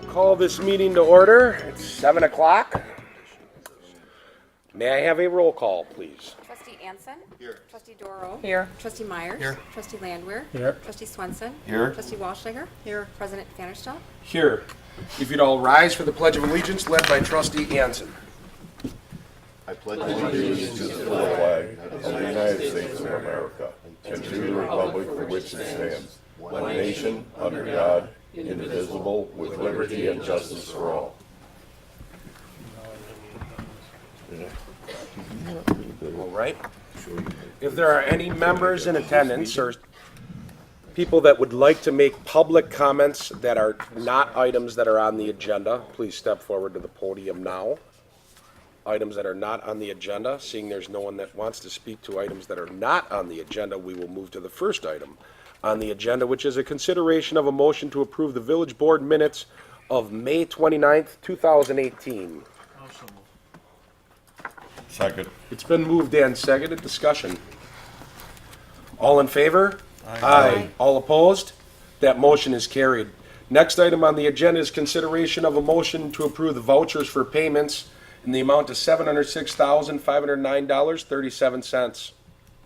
Call this meeting to order. It's 7 o'clock. May I have a roll call, please? Trustee Anson. Here. Trustee Doro. Here. Trustee Myers. Here. Trustee Landwehr. Here. Trustee Swenson. Here. Trustee Walshiger. Here. President Vanderstel. Here. If you'd all rise for the Pledge of Allegiance led by Trustee Anson. I pledge allegiance to the flag of the United States of America and to the republic for which it stands, one nation, under God, indivisible, with liberty and justice for all. All right. If there are any members in attendance or people that would like to make public comments that are not items that are on the agenda, please step forward to the podium now. Items that are not on the agenda, seeing there's no one that wants to speak to items that are not on the agenda, we will move to the first item on the agenda, which is a consideration of a motion to approve the village board minutes of May 29th, 2018. Second. It's been moved and seconded. Discussion. All in favor? Aye. All opposed? That motion is carried. Next item on the agenda is consideration of a motion to approve the vouchers for payments in the amount of $706,509.37.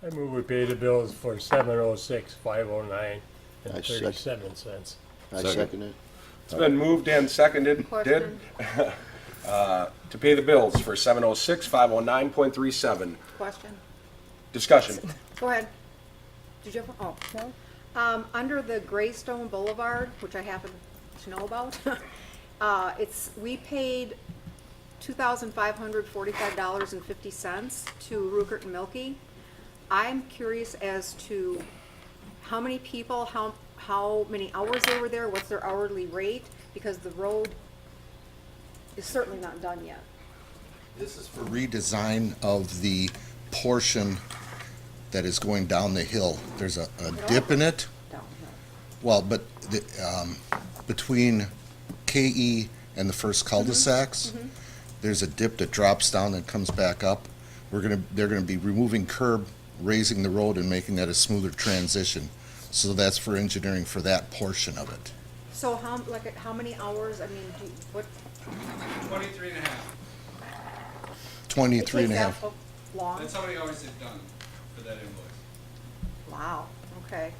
I move we pay the bills for $706,509 and I 37 cents. I second it. It's been moved and seconded. Question. To pay the bills for $706,509.37. Question. Discussion. Go ahead. Did you have, oh, no? Under the Greystone Boulevard, which I happen to know about, we paid $2,545.50 to Rupert and Milky. I'm curious as to how many people, how many hours they were there, what's their hourly rate, because the road is certainly not done yet. This is for redesign of the portion that is going down the hill. There's a dip in it. Downhill. Well, but between KE and the first cul-de-sacs, there's a dip that drops down and comes back up. They're gonna be removing curb, raising the road and making that a smoother transition. So that's for engineering for that portion of it. So how many hours, I mean, what? 23 and a half. 23 and a It half. takes that long? That's how many hours they've done for that invoice. Wow, okay.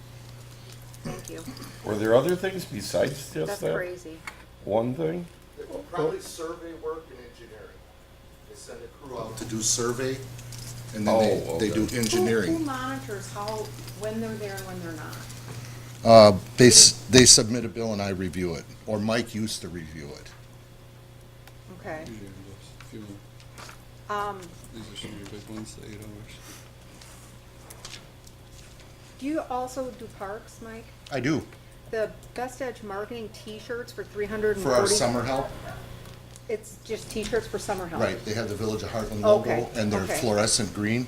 Thank you. Were there other things besides just That's that crazy. one thing? Probably survey work and engineering. They send a crew out to do survey, and then Oh, they do okay. Who engineering. monitors when they're there and when they're not? They submit a bill and I review it, or Mike used to review it. Okay. Usually invoice, a few, these are some of your big ones, the 8 hours. Do you also do parks, Mike? I do, The Best Edge Marketing T-shirts for 340? for our summer help. It's just T-shirts for summer help? Right, they have the Village of Hartland Okay, logo, and they're okay. fluorescent green,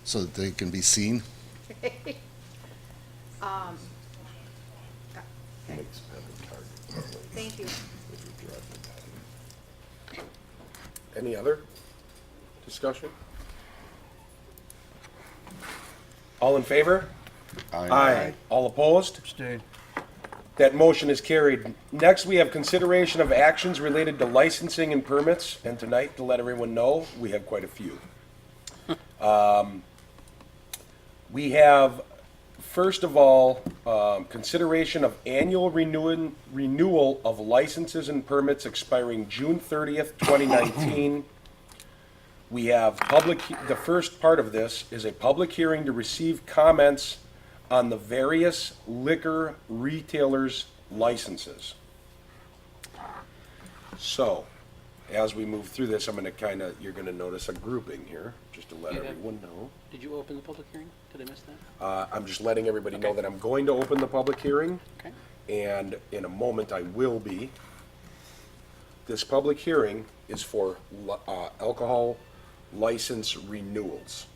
so that they can be seen. Um, Thank you. Any other discussion? All in favor? Aye. All opposed? Abstain. That motion is carried. Next, we have consideration of actions related to licensing and permits, and tonight, to let everyone know, we have quite a few. We have, first of all, consideration of annual renewal of licenses and permits expiring June 30th, 2019. We have the first part of this is a public hearing to receive comments on the various liquor retailers' licenses. So, as we move through this, you're gonna notice a grouping here, just to let everyone know. Did you open the public hearing? Did I miss that? I'm just letting everybody know that I'm going to open the public hearing, Okay. and in a moment I will be. This public hearing is for alcohol license renewals.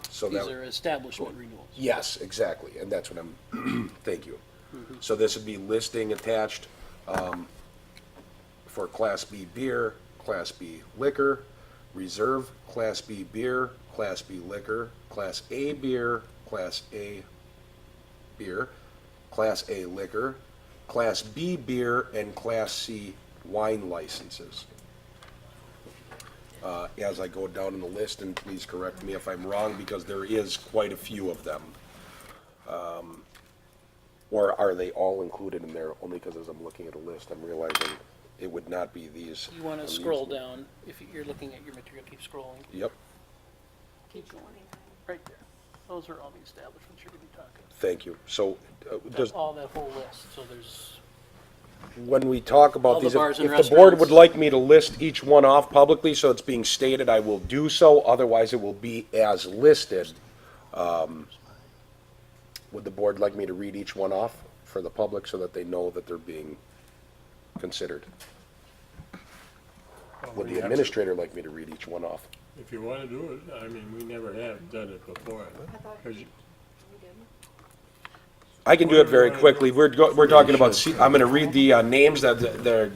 So These that, are establishment renewals. yes, exactly, and that's what I'm, thank you. So this would be listing attached for Class B beer, Class B liquor, Reserve, Class B beer, Class B liquor, Class A beer, Class A beer, Class A liquor, Class B beer and Class C wine licenses. As I go down in the list, and please correct me if I'm wrong, because there is quite a few of them. Or are they all included in there? Only because as I'm looking at a list, I'm realizing it would not be these. You want to scroll down, if you're looking at your material, keep scrolling. Yep, Keep going. Right there. Those are all the establishments you're going to be talking. thank you. So, does, All that whole list, so there's, when we talk All about the these, bars and if the board would restaurants. like me to list each one off publicly so it's being stated, I will do so. Otherwise, it will be as listed. Would the board like me to read each one off for the public so that they know that they're being considered? Would the administrator like me to read each one off? If you wanna do it, I mean, we never have done it before. 'Cause you- I can do it very quickly. We're talking about, I'm gonna read the names that they're,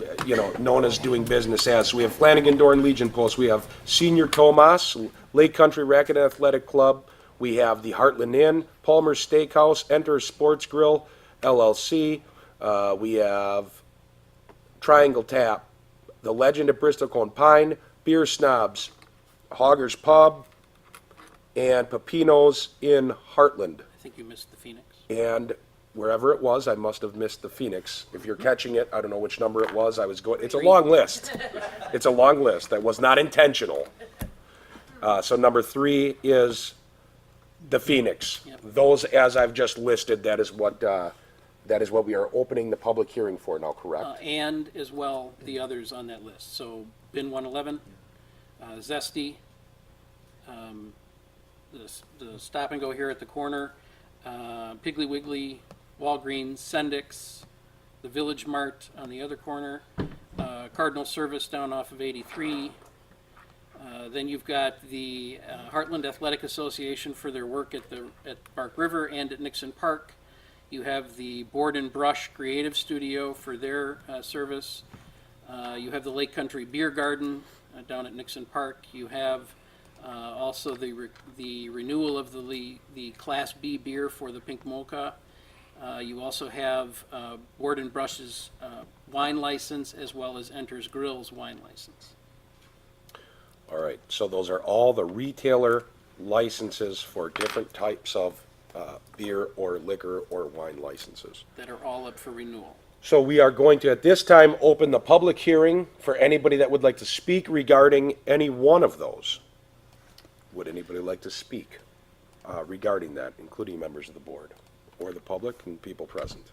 known as doing business as. So we have Flanagan Door and Legion Post. We have Senior Tomas, Lake Country Racket and Athletic Club. We have the Hartland Inn, Palmer's Steakhouse, Enter Sports Grill, LLC. We have Triangle Tap, The Legend of Bristol Cone Pine, Beer Snobs, Hogger's Pub, and Pepino's in Hartland. I think you missed the Phoenix. And wherever it was, I must have missed the Phoenix. If you're catching it, I don't know which number it was. I was going, it's a long list. It's a long list. That was not intentional. So number 3 is the Phoenix. Yep. Those, as I've just listed, that is what we are opening the public hearing for now, correct? And as well, the others on that list. So Bin 111, Zesty, the Stop and Go here at the corner, Piggly Wiggly, Walgreens, Sendix, the Village Mart on the other corner, Cardinal Service down off of 83. Then you've got the Heartland Athletic Association for their work at Bark River and at Nixon Park. You have the Board and Brush Creative Studio for their service. You have the Lake Country Beer Garden down at Nixon Park. You have also the renewal of the Class B beer for the Pink Mocha. You also have Board and Brush's wine license as well as Enter's Grill's wine license. All right, so those are all the retailer licenses for different types of beer or liquor or wine licenses. That are all up for renewal. So we are going to, at this time, open the public hearing for anybody that would like to speak regarding any one of those. Would anybody like to speak regarding that, including members of the board or the public and people present?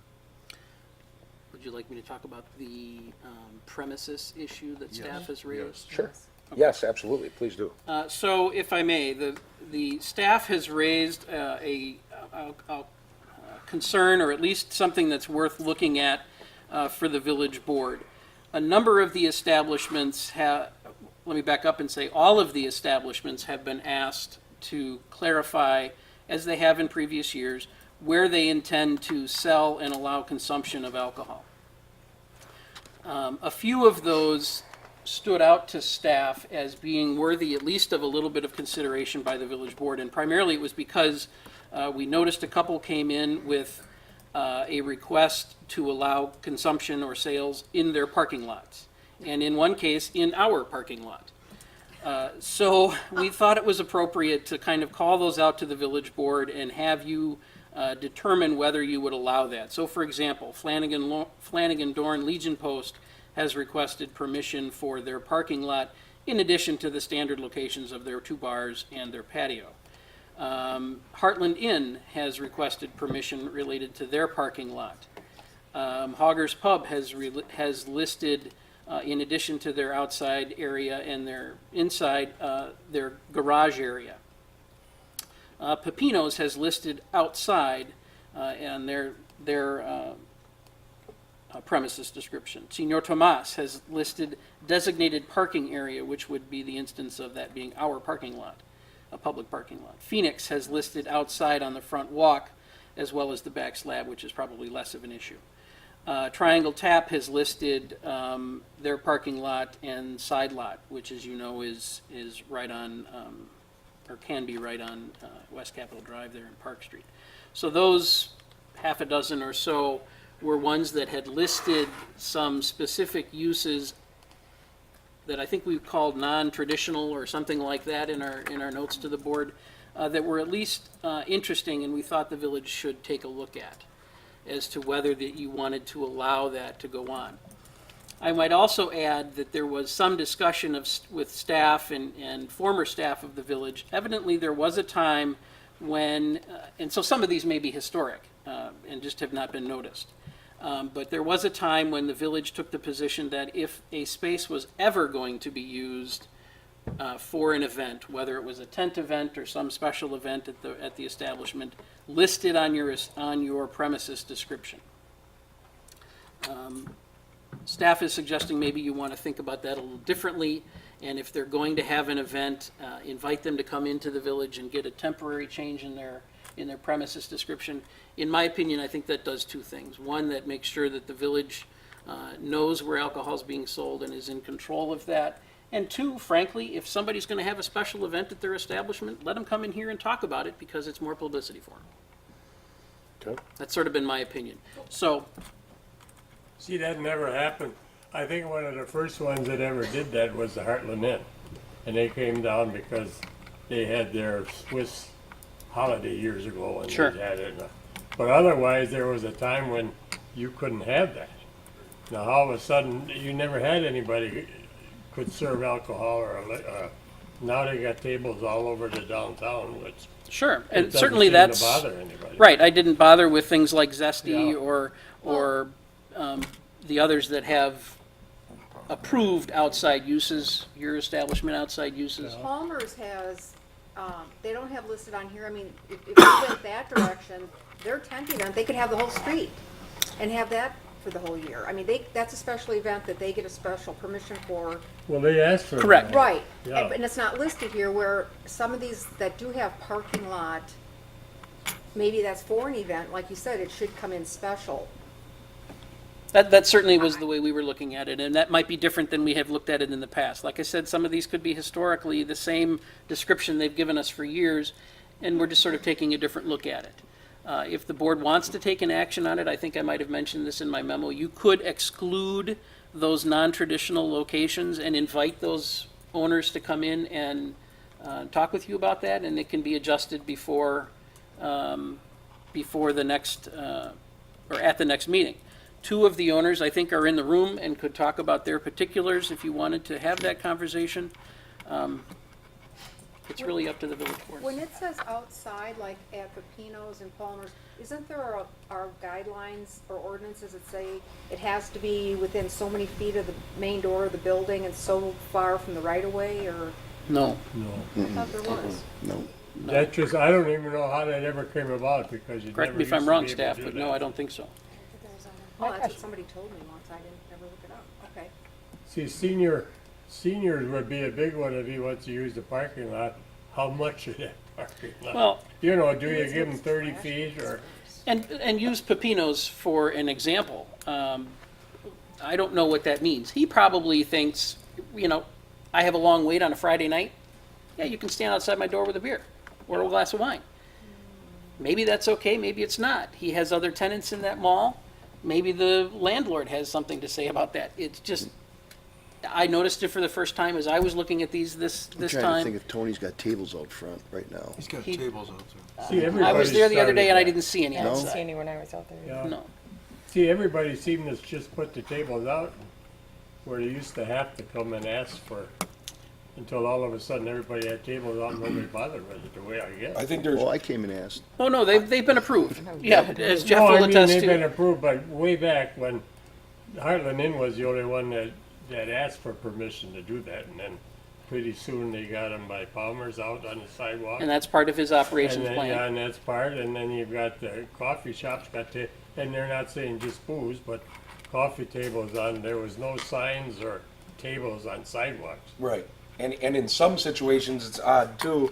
Would you like me to talk about the premises issue that staff has raised? Sure. Yes, absolutely, please do. So if I may, the staff has raised a concern, or at least something that's worth looking at for the village board. A number of the establishments have, let me back up and say, all of the establishments have been asked to clarify, as they have in previous years, where they intend to sell and allow consumption of alcohol. A few of those stood out to staff as being worthy at least of a little bit of consideration by the village board, and primarily it was because we noticed a couple came in with a request to allow consumption or sales in their parking lots, and in one case, in our parking lot. So we thought it was appropriate to kind of call those out to the village board and have you determine whether you would allow that. So for example, Flanagan Dorn Legion Post has requested permission for their parking lot in addition to the standard locations of their 2 bars and their patio. Hartland Inn has requested permission related to their parking lot. Hogger's Pub has listed, in addition to their outside area and their inside, their garage area. Pepino's has listed outside and their premises description. Senor Tomas has listed designated parking area, which would be the instance of that being our parking lot, a public parking lot. Phoenix has listed outside on the front walk as well as the back slab, which is probably less of an issue. Triangle Tap has listed their parking lot and side lot, which, as you know, is right on, or can be right on West Capitol Drive there in Park Street. So those half a dozen or so were ones that had listed some specific uses that I think we called non-traditional or something like that in our notes to the board, that were at least interesting, and we thought the village should take a look at as to whether that you wanted to allow that to go on. I might also add that there was some discussion with staff and former staff of the village. Evidently, there was a time when, and so some of these may be historic and just have not been noticed. But there was a time when the village took the position that if a space was ever going to be used for an event, whether it was a tent event or some special event at the establishment, listed on your premises description. Staff is suggesting maybe you want to think about that a little differently, and if they're going to have an event, invite them to come into the village and get a temporary change in their premises description. In my opinion, I think that does two things. One, that makes sure that the village knows where alcohol is being sold and is in control of that. And two, frankly, if somebody's going to have a special event at their establishment, let them come in here and talk about it because it's more publicity for them. Okay. That's sort of been my opinion. So, See, that never happened. I think one of the first ones that ever did that was the Hartland Inn. And they came down because they had their Swiss holiday years ago and Sure. they had it. But otherwise, there was a time when you couldn't have that. Now, all of a sudden, you never had anybody could serve alcohol now they got tables all over the downtown, which sure, it and doesn't certainly seem that's to bother anybody. right. I didn't bother with things like Zesty Yeah. or the others that have approved outside uses. Your establishment outside uses. Palmer's has, they don't have listed on here, I mean, if you went that direction, their tent event, they could have the whole street and have that for the whole year. I mean, that's a special event that they get a special permission for. Well, they asked for Correct. that. Right, Yeah. and it's not listed here where some of these that do have parking lot, maybe that's for an event, like you said, it should come in special. That certainly was the way we were looking at it, and that might be different than we have looked at it in the past. Like I said, some of these could be historically the same description they've given us for years, and we're just sort of taking a different look at it. If the board wants to take an action on it, I think I might have mentioned this in my memo, you could exclude those non-traditional locations and invite those owners to come in and talk with you about that, and it can be adjusted before the next, or at the next meeting. Two of the owners, I think, are in the room and could talk about their particulars if you wanted to have that conversation. It's really up to the village board. When it says outside, like at Pepino's and Palmer's, isn't there our guidelines or ordinances that say it has to be within so many feet of the main door of the building and so far from the right of way, or? No. No. I thought there was. No. That just, I don't even know how that ever came about because you Correct never me if used I'm to wrong, be able staff, to do but no, that. I don't think so. Oh, that's what somebody told me once, I didn't ever look it up, okay. See, seniors would be a big one if he wants to use the parking lot. How much of that parking lot? Well, You know, do you give them 30 feet or? and use Pepino's for an example. I don't know what that means. He probably thinks, I have a long wait on a Friday night. Yeah, you can stand outside my door with a beer or a glass of wine. Maybe that's okay, maybe it's not. He has other tenants in that mall. Maybe the landlord has something to say about that. It's just, I noticed it for the first time as I was looking at these this I'm trying to time. think if Tony's got tables out front right now. He's got He- tables out there. See, I was everybody there the other started day and I that. didn't see any No? I didn't see outside. any when I was out there. Yeah. No. See, everybody seemed to just put the tables out where they used to have to come and ask for, until all of a sudden everybody had tables out and nobody bothered with it, the way I guess. I think there's, Well, I came and asked. Oh, no, they've been approved. Yeah, as Jeff No, I will mean, attest they've been to. approved, but way back when Hartland Inn was the only one that asked for permission to do that, and then pretty soon they got them by Palmer's out on the sidewalk. And that's part of his operations And then, yeah, plan. and that's part, and then you've got the coffee shops and they're not saying just booze, but coffee tables there was no signs or tables on sidewalks. right. And in some situations, it's odd too,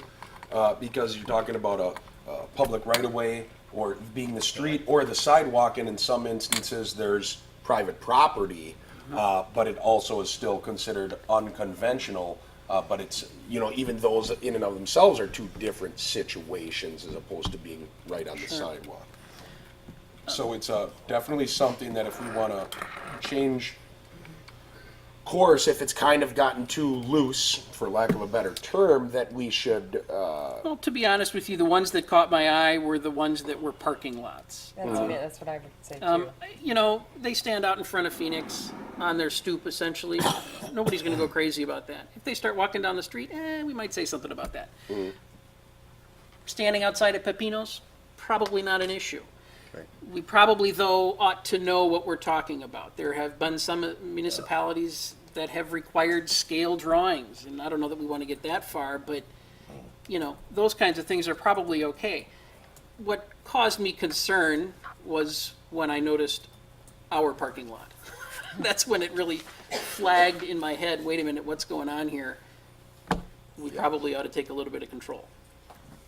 because you're talking about a public right-of-way or being the street or the sidewalk, and in some instances, there's private property, but it also is still considered unconventional. But it's, even those in and of themselves are two different situations as opposed to being right on the sidewalk. So it's definitely something that if we want to change course, if it's kind of gotten too loose, for lack of a better term, that we should, Well, to be honest with you, the ones that caught my eye were the ones that were parking lots. That's what I would say too. You know, they stand out in front of Phoenix on their stoop, essentially. Nobody's going to go crazy about that. If they start walking down the street, we might say something about that. Standing outside at Pepino's, probably not an issue. Right. We probably, though, ought to know what we're talking about. There have been some municipalities that have required scale drawings, and I don't know that we want to get that far, but, you know, those kinds of things are probably okay. What caused me concern was when I noticed our parking lot. That's when it really flagged in my head, wait a minute, what's going on here? We probably ought to take a little bit of control.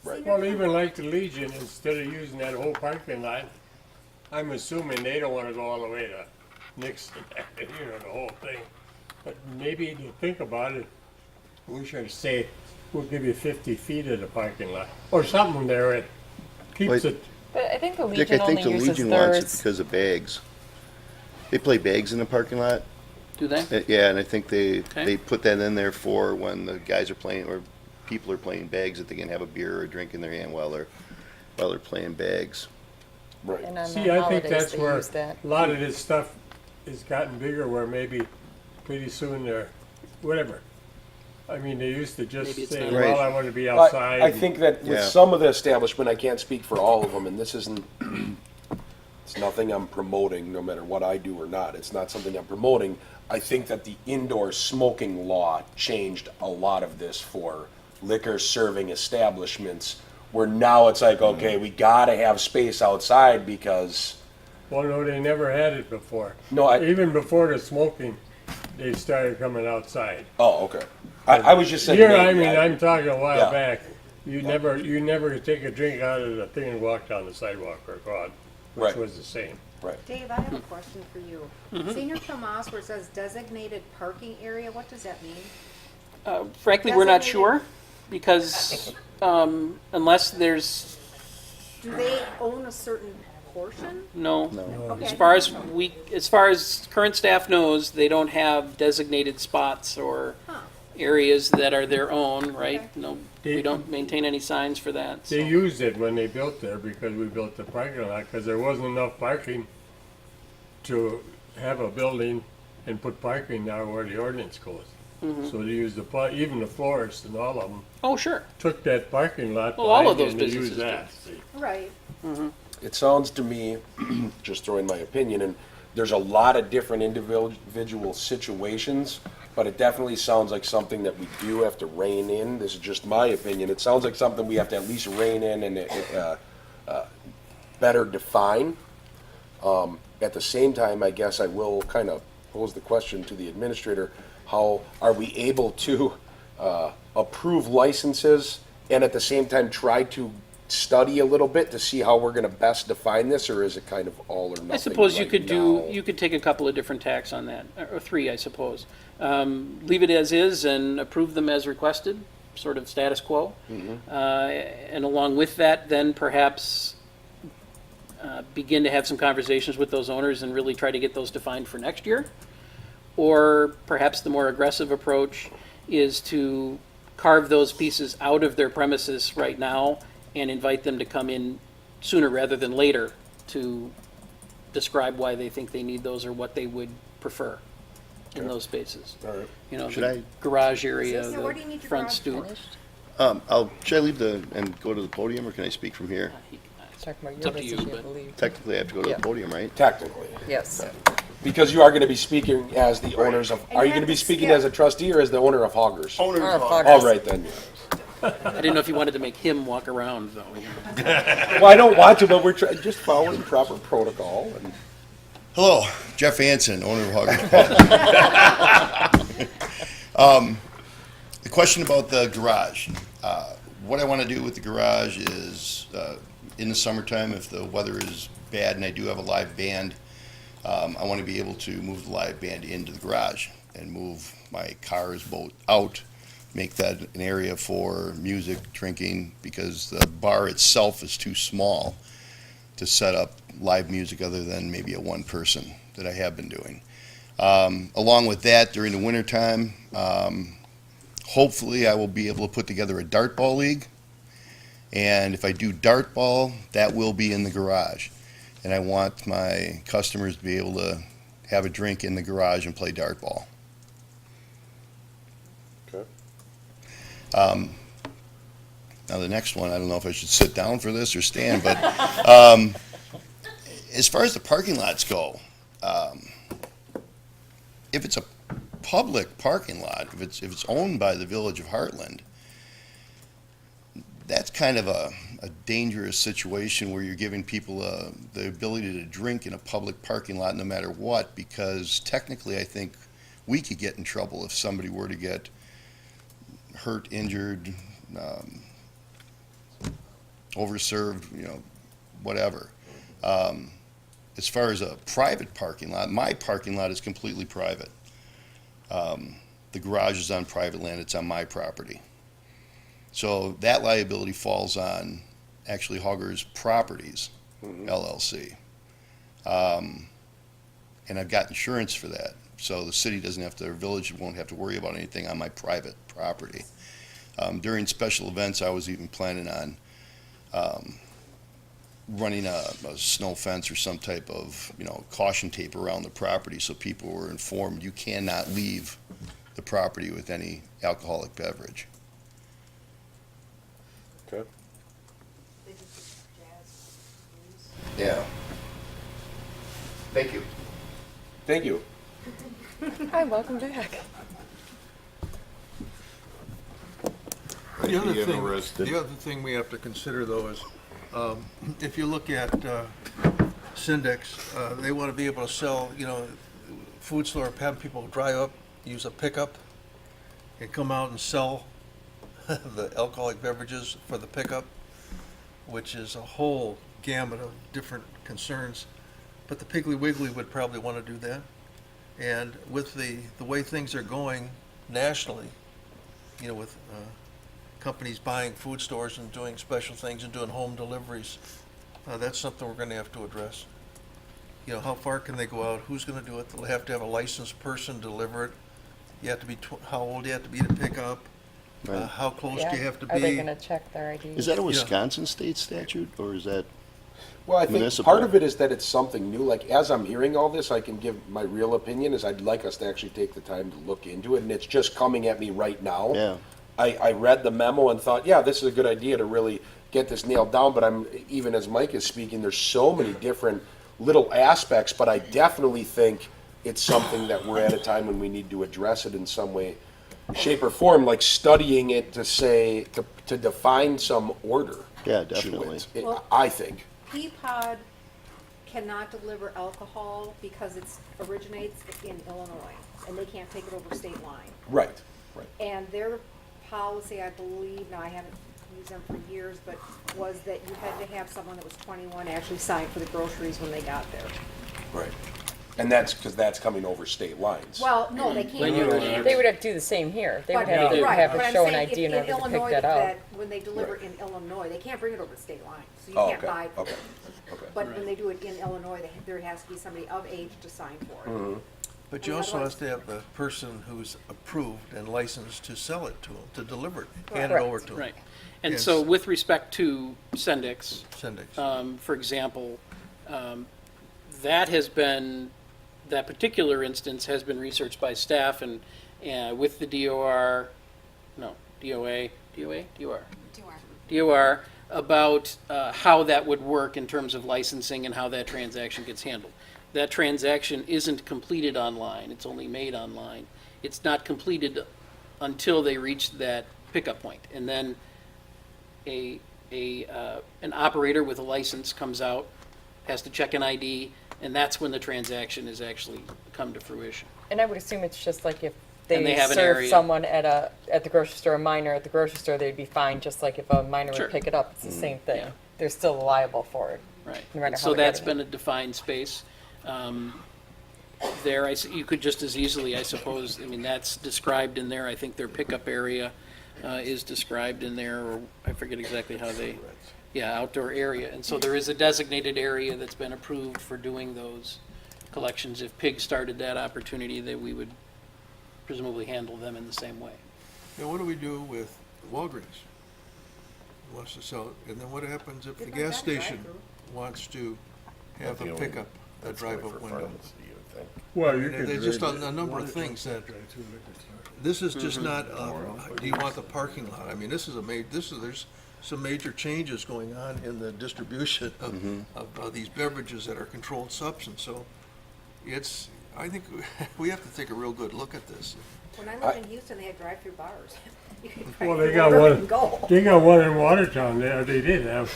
Well, even like the Legion, instead of using that whole parking lot, I'm assuming they don't wanna go all the way to Nixon, you know, the whole thing. But maybe to think about it, we should say, we'll give you 50 feet of the parking lot, or something there that keeps Wait. it. But I think the Dick, Legion I think only the uses Legion wants it theirs. because of bags. They play bags in the parking lot. Do they? Yeah, and I think they Okay. put that in there for when the guys are playing, or people are playing bags, that they can have a beer or a drink in their hand while they're playing bags. right. And on See, the I think holidays, that's they where use that. a lot of this stuff has gotten bigger, where maybe pretty soon they're, whatever. I mean, they used to just Maybe it's say, not- well, Right. I want to be I outside. I think that with Yeah. some of the establishment, I can't speak for all of them, and this isn't, it's nothing I'm promoting, no matter what I do or not. It's not something I'm promoting. I think that the indoor smoking law changed a lot of this for liquor serving establishments, where now it's like, okay, we gotta have space outside because, Well, no, they never had it before. No, I- Even before the smoking, they started coming outside. oh, okay. I was just saying. Here, I maybe mean, I'm talking a while Yeah. back, you never could take a drink out of the thing and walk down the sidewalk or go out, which Right. was the same. Right. Dave, I have a question for you. Senior Tomas, where it says designated parking area, what does that mean? Frankly, we're not Designated- sure, because unless there's, Do they own a certain portion? no. Okay. As far as current staff knows, they don't have designated spots or Huh. areas that are their own, right? Okay. No, we don't maintain any signs for that. They so. used it when they built there, because we built the parking lot, because there wasn't enough parking to have a building and put parking now where the ordinance goes. Mm-hmm. So they used even the florists and all of them Oh, sure. took that parking lot Well, all of behind those it and they used businesses that. Right. It sounds to me, just throwing my opinion, and there's a lot of different individual situations, but it definitely sounds like something that we do have to rein in. This is just my opinion. It sounds like something we have to at least rein in and better define. At the same time, I guess I will kind of pose the question to the administrator, how are we able to approve licenses and at the same time try to study a little bit to see how we're going to best define this, or is it kind of all or nothing? I suppose you right could now? you could take a couple of different tacks on that, or three, I suppose. Leave it as is and approve them as requested, sort of status quo. And along with that, then perhaps begin to have some conversations with those owners and really try to get those defined for next year. Or perhaps the more aggressive approach is to carve those pieces out of their premises right now and invite them to come in sooner rather than later to describe why they think they need those or what they would prefer in those spaces. All right. You know, Should the I- garage area, So where do you need the your front garage stoop. finished? Should I leave and go to the podium, or can I speak from here? Talking about It's your up to you, decision, I but- believe. Technically, I have to go to Yeah. the podium, right? Technically, Yes. because you are going to be speaking as the owners of. And Are you you going to have be to speaking skip. as a trustee or as the owner of Hoggers? Or Foggers. All right then. I didn't know if you wanted to make him walk around though. you know. Well, I don't want to, but we're just following proper protocol. And Hello, Jeff Anson, owner of Huggers. The question about the garage. What I want to do with the garage is, in the summertime, if the weather is bad and I do have a live band, I want to be able to move the live band into the garage and move my cars boat out, make that an area for music, drinking, because the bar itself is too small to set up live music other than maybe a one person that I have been doing. Along with that, during the wintertime, hopefully I will be able to put together a dart ball league. And if I do dart ball, that will be in the garage. And I want my customers to be able to have a drink in the garage and play dart ball. Okay. Now the next one, I don't know if I should sit down for this or stand, but as far as the parking lots go, if it's a public parking lot, if it's owned by the Village of Hartland, that's kind of a dangerous situation where you're giving people the ability to drink in a public parking lot no matter what, because technically I think we could get in trouble if somebody were to get hurt, injured, overserved, whatever. As far as a private parking lot, my parking lot is completely private. The garage is on private land, it's on my property. So that liability falls on actually Hugger's Properties, LLC. And I've got insurance for that. So the city doesn't have to, or village won't have to worry about anything on my private property. During special events, I was even planning on running a snow fence or some type of, caution tape around the property so people were informed you cannot leave the property with any alcoholic beverage. Okay. Yeah. Thank you. Thank you. Hi, welcome back. I'd The be other interested. thing we have to consider, though, is if you look at Syndex, they want to be able to sell, food store, have people drive up, use a pickup, and come out and sell the alcoholic beverages for the pickup, which is a whole gamut of different concerns. But the Piggly Wiggly would probably want to do that. And with the way things are going nationally, with companies buying food stores and doing special things and doing home deliveries, that's something we're going to have to address. How far can they go out? Who's going to do it? They'll have to have a licensed person deliver it. You have to be, how old do you have to be to pick up? Right. How close do you have to be? Are they gonna check their IDs? Is that a Wisconsin state statute, or is that? Well, I think Municipal. part of it is that it's something new. Like, as I'm hearing all this, I can give my real opinion is I'd like us to actually take the time to look into it, and it's just coming at me right now. Yeah. I read the memo and thought, yeah, this is a good idea to really get this nailed down, but even as Mike is speaking, there's so many different little aspects, but I definitely think it's something that we're at a time when we need to address it in some way, shape, or form, like studying it to say, to define some order. Yeah, to definitely. it, Well- I think. Peapod cannot deliver alcohol because it originates in Illinois, and they can't take it over state line. Right. And their policy, I believe, now I haven't used them for years, but was that you had to have someone that was 21 actually sign for the groceries when they got there. Right. And that's because that's coming over state lines. Well, no, they can't. They would have to do the same here. They would have to Right, have but a I'm show an saying ID in order to pick Illinois, that up. when they deliver in Illinois, they can't bring it over the state line, so you Oh, can't okay, buy. okay. But when they do it in Illinois, there has to be somebody of age to sign for it. But you also have to have the person who's approved and licensed to sell it to them, to deliver it, hand it Correct. over to them. Right. And Yes. so with respect to Syndex, Syndex. for example, that particular instance has been researched by staff and with the DOR about how that would work in terms of licensing and how that transaction gets handled. That transaction isn't completed online, it's only made online. It's not completed until they reach that pickup point. And then an operator with a license comes out, has to check an ID, and that's when the transaction is actually come to fruition. And I would assume it's just like if And they they have an serve area. someone at the grocery store, a minor at the grocery store, they'd be fine, just like if a minor Sure. would pick it up. It's the same thing. Yeah. They're still liable for it. Right. No matter And how so they're that's getting been a defined space. There, you could just as easily, I suppose, that's described in there. I think their pickup area is described in there, or I forget exactly how they Yeah, outdoor area. And so there is a designated area that's been approved for doing those collections. If Pig started that opportunity, that we would presumably handle them in the same way. Now, what do we do with Walgreens? Wants to sell it, and then what happens if the gas station wants to have a pickup, a drive-up window? Well, you And could. there's just a number of things that, this is just not, do you want the parking lot? I mean, this is there's some major changes going on in the distribution of these beverages that are controlled substance, so it's, I think we have to take a real good look at this. When I lived in Houston, they had drive-through bars. You could drive Well, they through got wherever one, you go. they got one in Watertown there, they did have,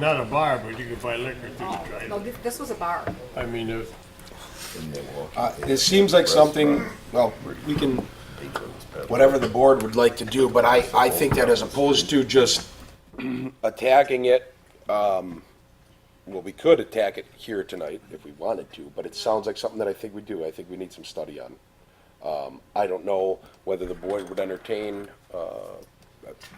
not a bar, but you could buy liquor through the No, drive. this was a bar. I mean, it was, It seems like something, well, we can, whatever the board would like to do, but I think that as opposed to just attacking it, well, we could attack it here tonight if we wanted to, but it sounds like something that I think we do. I think we need some study on. I don't know whether the board would entertain,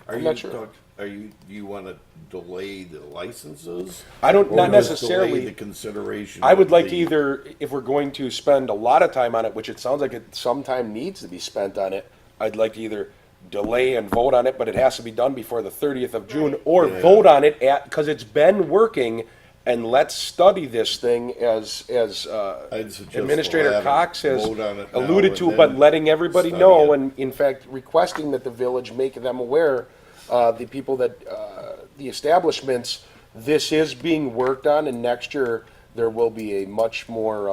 I'm not sure. Do you want to delay the licenses? I don't, Or not just necessarily. delay the consideration? I would of like to the- either, if we're going to spend a lot of time on it, which it sounds like it sometime needs to be spent on it, I'd like to either delay and vote on it, but it has to be done before the 30th of June, or Yeah. vote on it because it's been working, and let's study this thing as I'd suggest the Administrator latter. Cox has Vote on it now alluded and to, then but letting everybody study know, it. and in fact requesting that the village make them aware, the people that, the establishments, this is being worked on, and next year there will be a much more,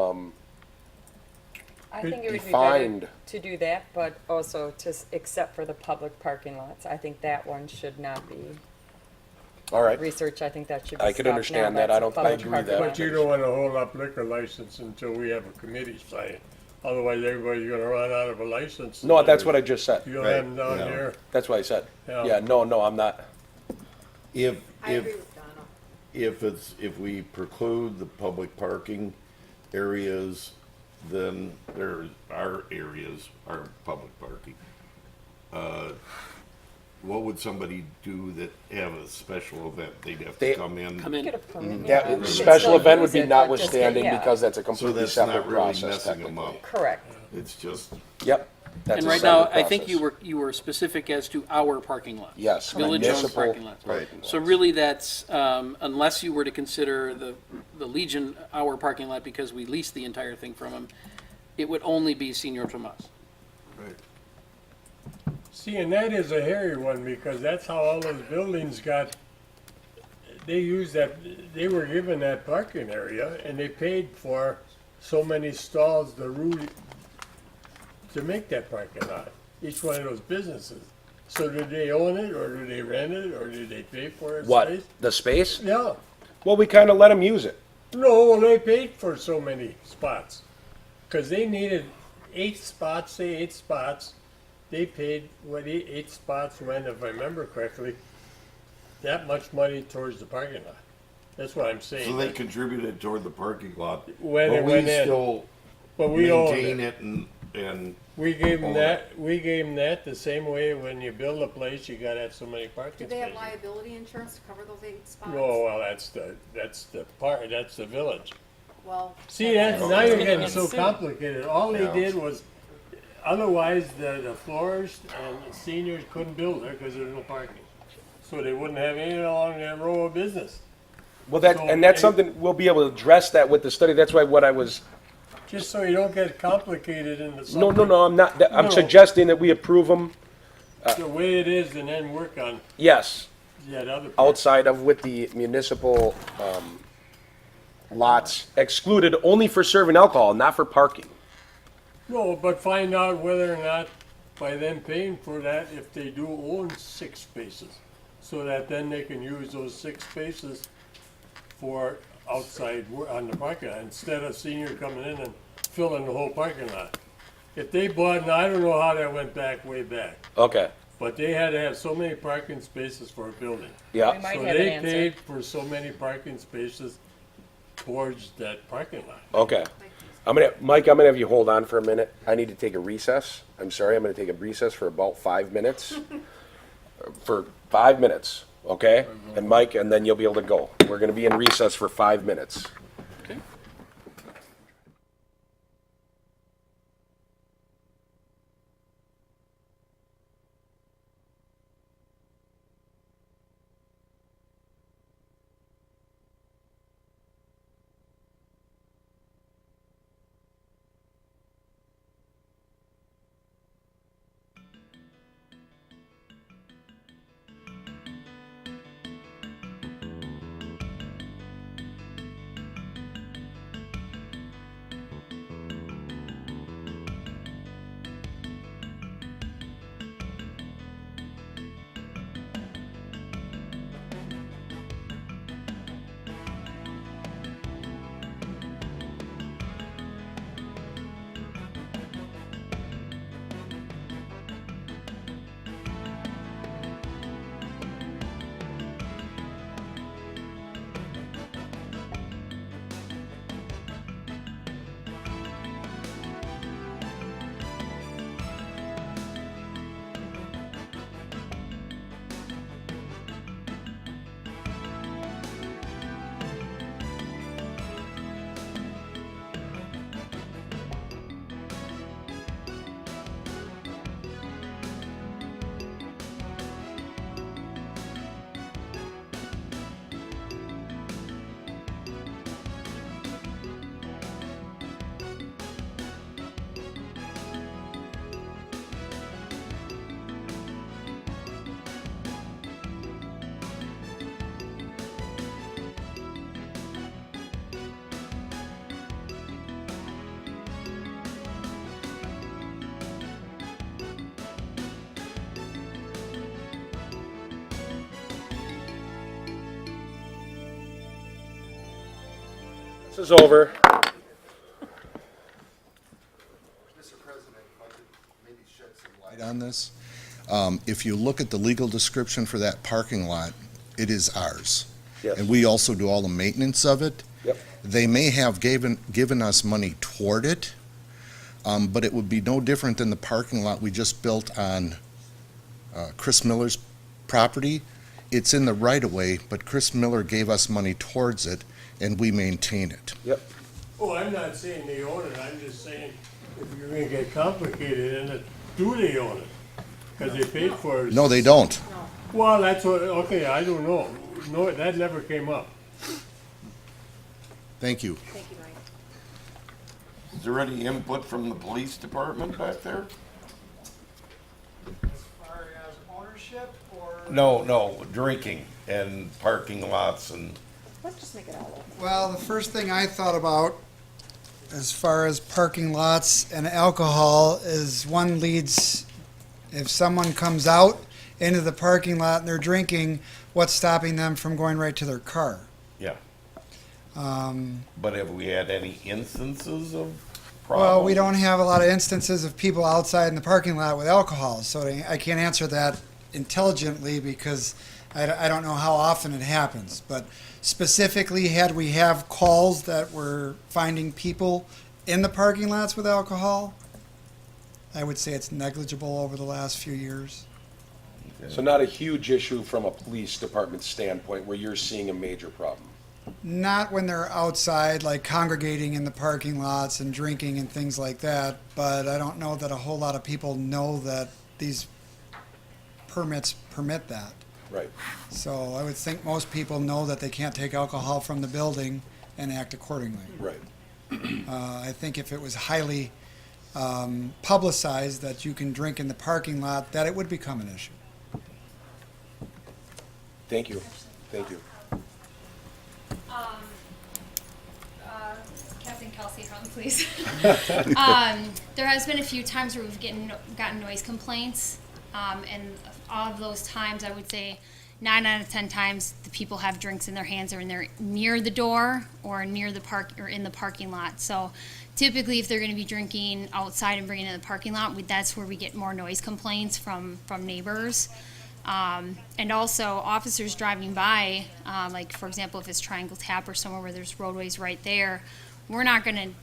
I think it would be defined. better to do that, but also to, except for the public parking lots. I think that one should not be all right. research. I think that should be I could stopped understand now. that. That's I a don't- I public agree parking that. lot. but you don't wanna hold up liquor license until we have a committee sign it. Otherwise, everybody's gonna run out of a license. No, that's what I just said. You don't Right, have them down yeah. there. That's what I said. Yeah. Yeah, no, I'm not. If, I agree if, with Donna. if we preclude the public parking areas, then there, our areas are public parking. What would somebody do that have a special event? They'd have They- to come in. Come in. Get a permit, That yeah. You special still event would use be it, but just- notwithstanding yeah. because that's a So completely that's separate not really process messing them technically. up. Correct. It's just, Yep. That's And a right now, separate I think process. you were specific as to our parking lots. Yes, Village-owned municipal parking lots. Right. So really, that's, unless you were to consider the Legion our parking lot because we leased the entire thing from them, it would only be Senior Tomas. Right. See, and that is a hairy one, because that's how all those buildings got, they used that, they were given that parking area, and they paid for so many stalls to make that parking lot, each one of those businesses. So did they own it, or did they rent it, or did they pay for it? What, space? the space? Yeah. Well, we kind of let them use it. No, well, they paid for so many spots, because they needed 8 spots, say 8 spots. They paid, what, 8 spots went, if I remember correctly, that much money towards the parking lot. That's what I'm saying. so they contributed toward the parking lot. When but it we went in. still But we owned maintain it. it and We gave them own that, we gave them that the same way when you build a place, you gotta have so many Do parking they have spaces. liability insurance to cover those 8 spots? No, well, that's the village. Well. See, that's, now you're getting so Soon. complicated. All they Yeah. did was, otherwise, the florists and the seniors couldn't build there because there's no parking. So they wouldn't have any along that row of business. Well, that, So, and that's and- something, we'll be able to address that with the study. That's why what I was, Just so you don't get complicated into something. no, I'm not, I'm No. suggesting that we approve them, The way it is and then work on yes, that other part. outside of with the municipal, lots excluded only for serving alcohol, not for parking. No, but find out whether or not by them paying for that, if they do own 6 spaces. So that then they can use those 6 spaces for outside on the parking lot, instead of senior coming in and filling the whole parking lot. If they bought, and I don't know how that went back, way back, Okay, but they had to have so many parking spaces for a building. We yeah, might So have an they answer. paid for so many parking spaces towards that parking lot. okay. Mike, I'm gonna have you hold on for a minute. I need to take a recess. I'm sorry, I'm gonna take a recess for about 5 minutes. For 5 minutes. okay? And Mike, and then you'll be able to go. We're gonna be in recess for 5 minutes. Okay. This is over. Mr. President, if I could maybe shed some light on this. If you look at the legal description for that parking lot, it is ours. Yes. And we also do all the maintenance of it. Yep. They may have given us money toward it, but it would be no different than the parking lot we just built on Chris Miller's property. It's in the right-of-way, but Chris Miller gave us money towards it, and we maintain it. Yep. Oh, I'm not saying they own it, I'm just saying if you're gonna get complicated in it, do they own it? Because they paid for it. No, they don't. Well, that's what, okay, I don't know. No, that never came up. Thank you. Thank you, Mike. Is there any input from the police department back there? As far as ownership or? No, drinking and parking lots and, Let's just make it all open. Well, the first thing I thought about as far as parking lots and alcohol is one leads, if someone comes out into the parking lot and they're drinking, what's stopping them from going right to their car? yeah. Um, But have we had any instances of problems? Well, we don't have a lot of instances of people outside in the parking lot with alcohol, so I can't answer that intelligently because I don't know how often it happens. But specifically, had we have calls that were finding people in the parking lots with alcohol, I would say it's negligible over the last few years. So not a huge issue from a police department standpoint where you're seeing a major problem. Not when they're outside, like congregating in the parking lots and drinking and things like that, but I don't know that a whole lot of people know that these permits permit that. Right. So I would think most people know that they can't take alcohol from the building and act accordingly. Right. I think if it was highly publicized that you can drink in the parking lot, that it would become an issue. Thank you. Thank you. Captain Kelsey, Hartland, please. There has been a few times where we've gotten noise complaints, and all of those times, I would say 9 out of 10 times, the people have drinks in their hands or they're near the door or near the park or in the parking lot. So typically, if they're going to be drinking outside and bringing it in the parking lot, that's where we get more noise complaints from neighbors. And also officers driving by, like for example, if it's Triangle Tap or somewhere where there's roadways right there,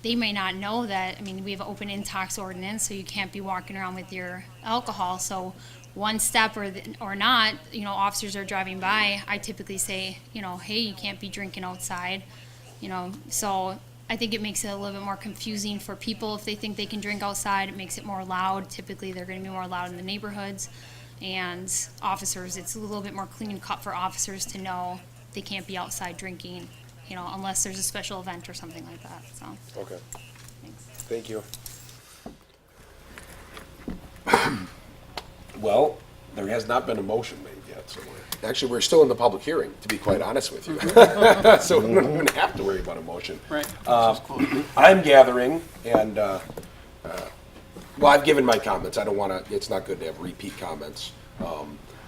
they may not know that, we have an open intox ordinance, so you can't be walking around with your alcohol, so one step or not, officers are driving by, I typically say, hey, you can't be drinking outside, so I think it makes it a little bit more confusing for people if they think they can drink outside. It makes it more loud. Typically, they're going to be more loud in the neighborhoods. And officers, it's a little bit more clean cut for officers to know they can't be outside drinking, unless there's a special event or something like that, so. Okay, Thanks. thank you. Well, there has not been a motion made yet, so we're still in the public hearing, to be quite honest with you. So we don't even have to worry about a motion. Right. I'm gathering, and, well, I've given my comments. I don't want to, it's not good to have repeat comments.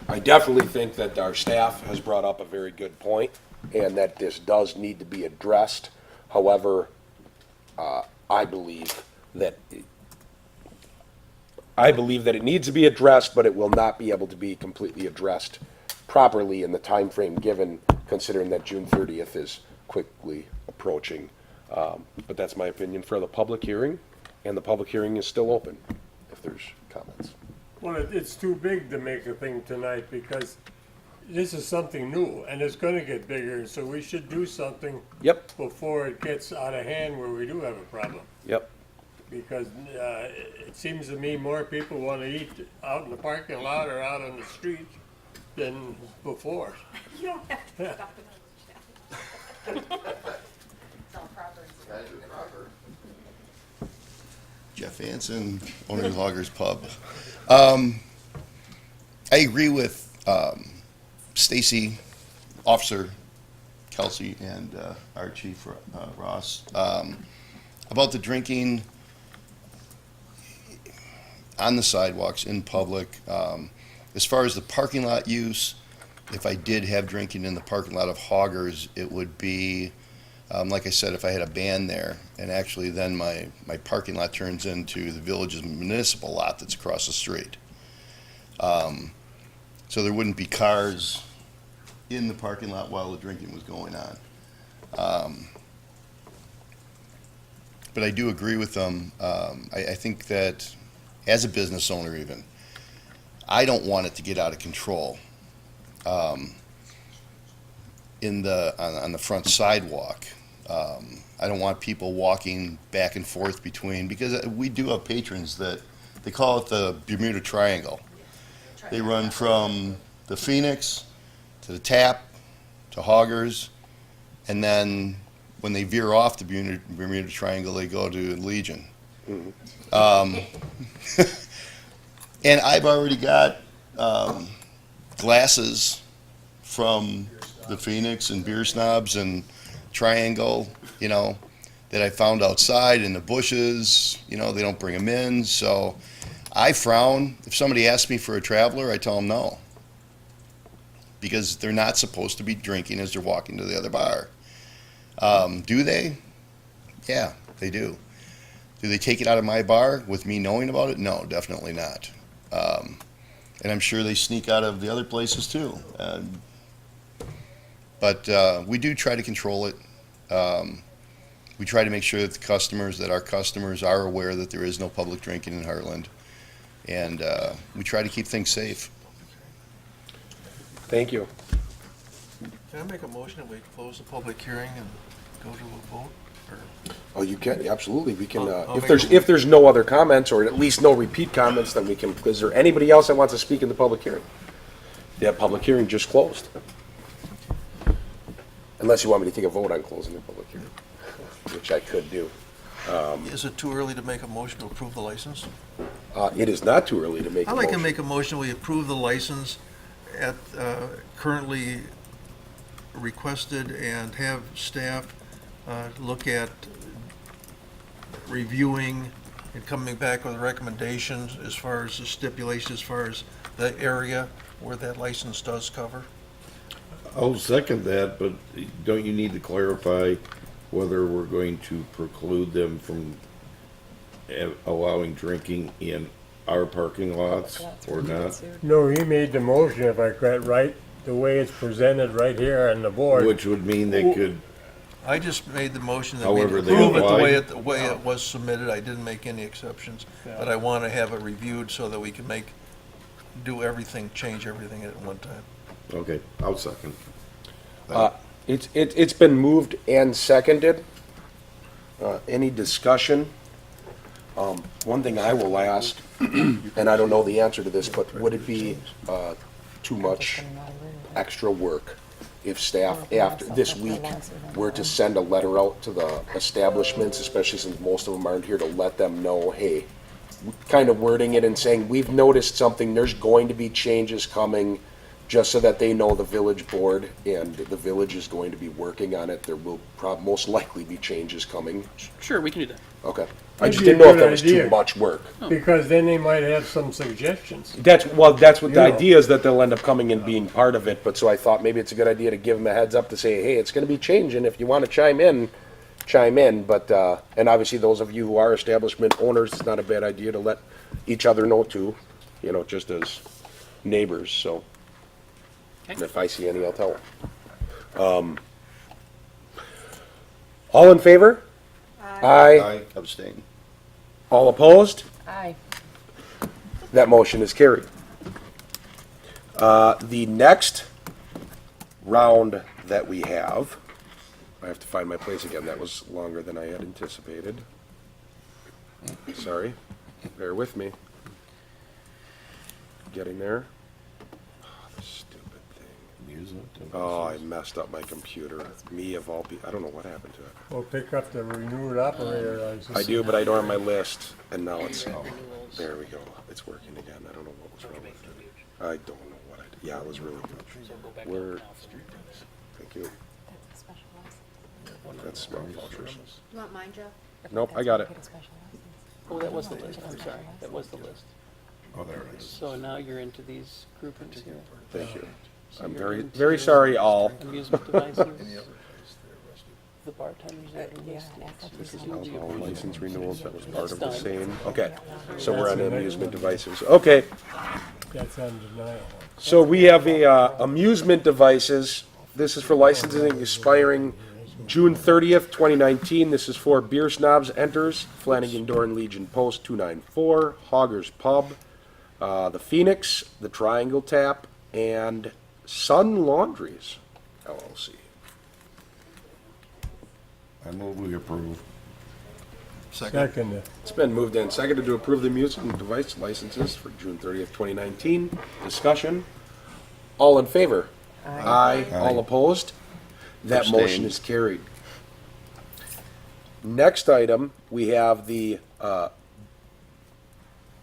I definitely think that our staff has brought up a very good point, and that this does need to be addressed. However, I believe that it needs to be addressed, but it will not be able to be completely addressed properly in the time frame given, considering that June 30th is quickly approaching. But that's my opinion for the public hearing, and the public hearing is still open if there's comments. Well, it's too big to make a thing tonight because this is something new and it's gonna get bigger, so we should do something Yep, before it gets out of hand where we do have a problem. yep. Because it seems to me more people want to eat out in the parking lot or out on the street than before. You don't have to stop it. Jeff Anson, owner of Loggers Pub. I agree with Stacy, Officer Kelsey, and our Chief Ross about the drinking on the sidewalks in public. As far as the parking lot use, if I did have drinking in the parking lot of Hoggers, it would be, like I said, if I had a band there, and actually then my parking lot turns into the village's municipal lot that's across the street. So there wouldn't be cars in the parking lot while the drinking was going on. But I do agree with them. I think that as a business owner even, I don't want it to get out of control on the front sidewalk. I don't want people walking back and forth between, because we do have patrons that, they call it the Bermuda Triangle. They run from the Phoenix to the Tap to Hoggers, and then when they veer off the Bermuda Triangle, they go to Legion. And I've already got glasses from the Phoenix and Beer Snobs and Triangle, that I found outside in the bushes. They don't bring them in, so I frown. If somebody asks me for a traveler, I tell them no, because they're not supposed to be drinking as they're walking to the other bar. Do they? Yeah, they do. Do they take it out of my bar with me knowing about it? No, definitely not. And I'm sure they sneak out of the other places too. But we do try to control it. We try to make sure that our customers are aware that there is no public drinking in Hartland. And we try to keep things safe. Thank you. Can I make a motion that we close the public hearing and go to a vote? Or Oh, you can, absolutely, we can, I'll if make a- if there's no other comments, or at least no repeat comments, then we can, is there anybody else that wants to speak in the public hearing? The public hearing just closed. Unless you want me to take a vote on closing the public hearing, which I could do. Is it too early to make a motion to approve the license? It is not too early to make a I'd like to motion. make a motion, we approve the license at, currently requested, and have staff look at reviewing and coming back with recommendations as far as the stipulations, as far as the area where that license does cover. I'll second that, but don't you need to clarify whether we're going to preclude them from allowing drinking in our parking lots or not? No, he made the motion, if I got right, the way it's presented right here on the board. Which would mean they could, I just made the motion that we However they approve it apply. the way it was submitted. I didn't make any exceptions, but I want to have it reviewed so that we can make do everything, change everything at one time. Okay, I'll second. It's been moved and seconded. Any discussion? One thing I will ask, and I don't know the answer to this, but would it be too much extra work if staff, after this week, were to send a letter out to the establishments, especially since most of them aren't here, to let them know, hey, kind of wording it and saying, we've noticed something, there's going to be changes coming, just so that they know the village board and the village is going to be working on it. There will most likely be changes coming. Sure, we can do that. Okay. I That'd just be a didn't know if good that was idea. too much work. Because then they might have some suggestions. That's what the You know. idea is, that they'll end up coming and being part of it. But so I thought maybe it's a good idea to give them a heads up to say, hey, it's going to be changing. If you want to chime in, chime in. But and obviously those of you who are establishment owners, it's not a bad idea to let each other know too. You know, just as neighbors. So and if I see any, I'll tell them. All in favor? Aye. Abstain. All opposed? Aye. That motion is carried. The next round that we have, I have to find my place again. That was longer than I had anticipated. Sorry. Bear with me. Getting there. Oh, this stupid thing. Oh, I messed up my computer. Me of all people. I don't know what happened to it. We'll pick up the renewed operator license. I do, but I don't have my list. And now it's, there we go. It's working again. I don't know what was wrong with it. I don't know what I did. Yeah, it was really good. Where, thank you. That's small vouchers. You want mine, Jeff? Nope, I got it. Oh, that was the list, I'm sorry, that was the list. Oh, there it is. So now you're into these groupings here. Thank you. So I'm you're very, into very sorry, all. Amusement devices, the bartenders that are Yeah, listed. This is Alcohol newly license renewals, that was part of That's the done. same. Okay, so we're on amusement devices. Okay, That's undeniable. so we have a amusement devices. This is for licensing expiring June 30th, 2019. This is for Beer Snobs Enters, Flanagan Door and Legion Post 294, Hoggers Pub, the Phoenix, the Triangle Tap, and Sun Laundries, LLC. I move we approve. Second, It's been moved and seconded to approve the amusement device licenses for June 30th, 2019. Discussion. All in favor? Aye. All opposed? That Abstain. motion is carried. Next item, we have the,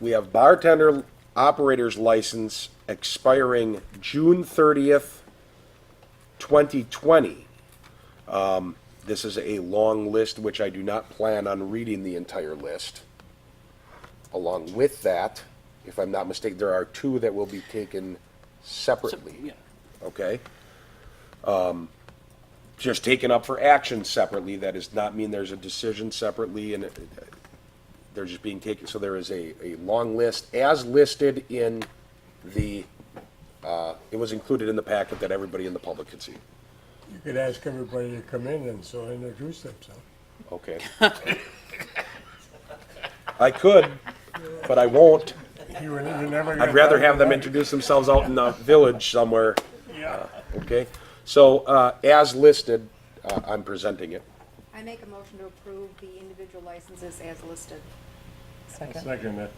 we have bartender operator's license expiring June 30th, 2020. This is a long list, which I do not plan on reading the entire list. Along with that, if I'm not mistaken, there are two that will be taken separately. Yeah. Okay? Just taken up for action separately. That does not mean there's a decision separately, and they're just being taken. So there is a long list as listed in the, it was included in the packet that everybody in the public could see. you could ask everybody to come in and so introduce themselves. Okay. I could, but I won't. You're never I'd rather have them introduce themselves out in the village somewhere. Yeah. Okay? So, as listed, I'm presenting it. I make a motion to approve the individual licenses as listed. Second. Second,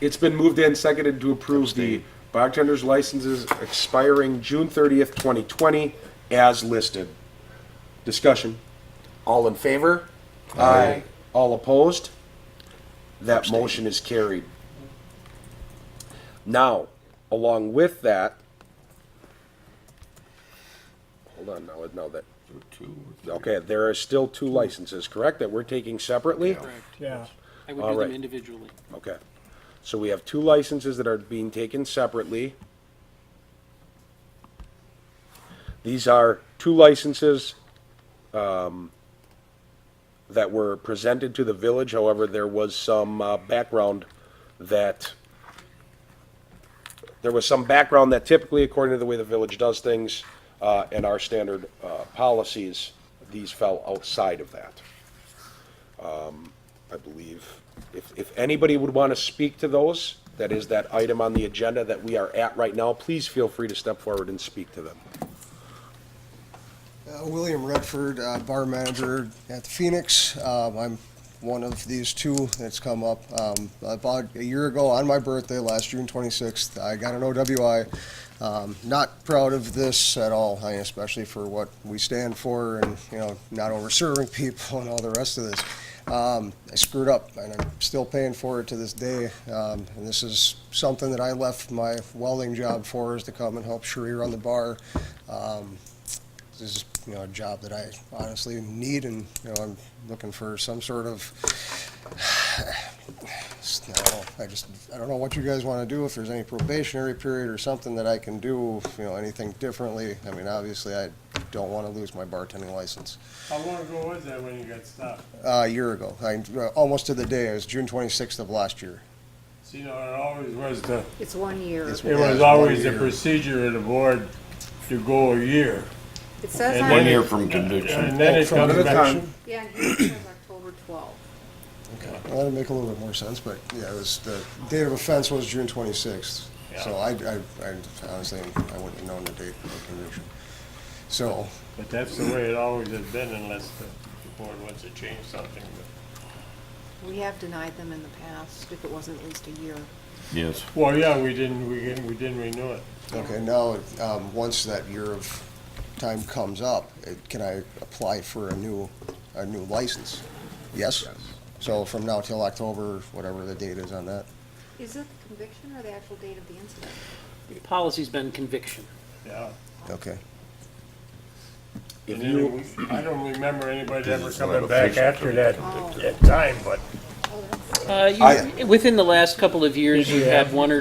It's been moved and seconded to approve the bartender's licenses expiring June 30th, 2020, as listed. Discussion. All in favor? Aye. All opposed? That motion is carried. Now, along with that, hold on now that, okay, there are still two licenses, correct, that we're taking separately? yeah. I would All do them right. individually. Okay. So we have two licenses that are being taken separately. These are two licenses that were presented to the village. However, there was some background that typically, according to the way the village does things and our standard policies, these fell outside of that. I believe if anybody would want to speak to those, that is that item on the agenda that we are at right now, please feel free to step forward and speak to them. William Redford, bar manager at the Phoenix. I'm one of these two that's come up. About a year ago on my birthday, last June 26th, I got an OWI. Not proud of this at all, especially for what we stand for and, not over-serving people and all the rest of this. I screwed up, and I'm still paying for it to this day. And this is something that I left my welding job for, is to come and help Sheree run the bar. This is, a job that I honestly need, and, I'm looking for some sort of, I don't know what you guys want to do, if there's any probationary period or something that I can do, anything differently. I mean, obviously, I don't want to lose my bartending license. How long ago was that when you got stopped? A year ago, almost to the day. It was June 26th of last year. See, it always was the, It's 1 year. It's- it Yeah, was it's always 1 the year. procedure of the board to go a year. It says And on. then 1 it- year from conviction. And then it From comes back. conviction? Yeah, it says October 12th. Okay, well, that'd make a little bit more sense, but yeah, it was, the date of offense was June 26th. So I honestly, I wouldn't have known the date of conviction. So, But that's the way it always has been, unless the board wants to change something. We have denied them in the past if it wasn't at least a year. Yes. Well, yeah, we didn't renew it. okay, now, once that year of time comes up, can I apply for a new license? Yes? So from now till October, whatever the date is on that? Is it the conviction or the actual date of the incident? Policy's been conviction. Yeah. Okay. If And you, then I don't remember anybody ever It's coming not back official. after that, Oh. that time, but Within the last couple of years, you've Yeah. had one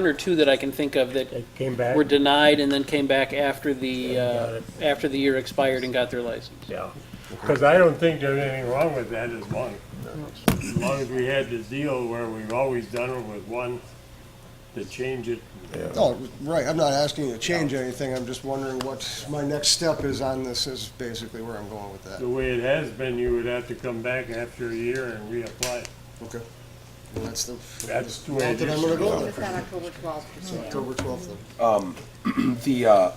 or two that I can think of that they came back. were denied and then came back after the year expired and got their license. Yeah, because I don't think there's anything wrong with that as long as we had this deal where we've always done it with one to change it. Oh, right, I'm not asking you to change anything, I'm just wondering what my next step is on this, is basically where I'm going with that. The way it has been, you would have to come back after a year and reapply. Okay. Well, that's the That's the way route it that I'm used gonna to go be. It's then. on October 12th. So October 12th then.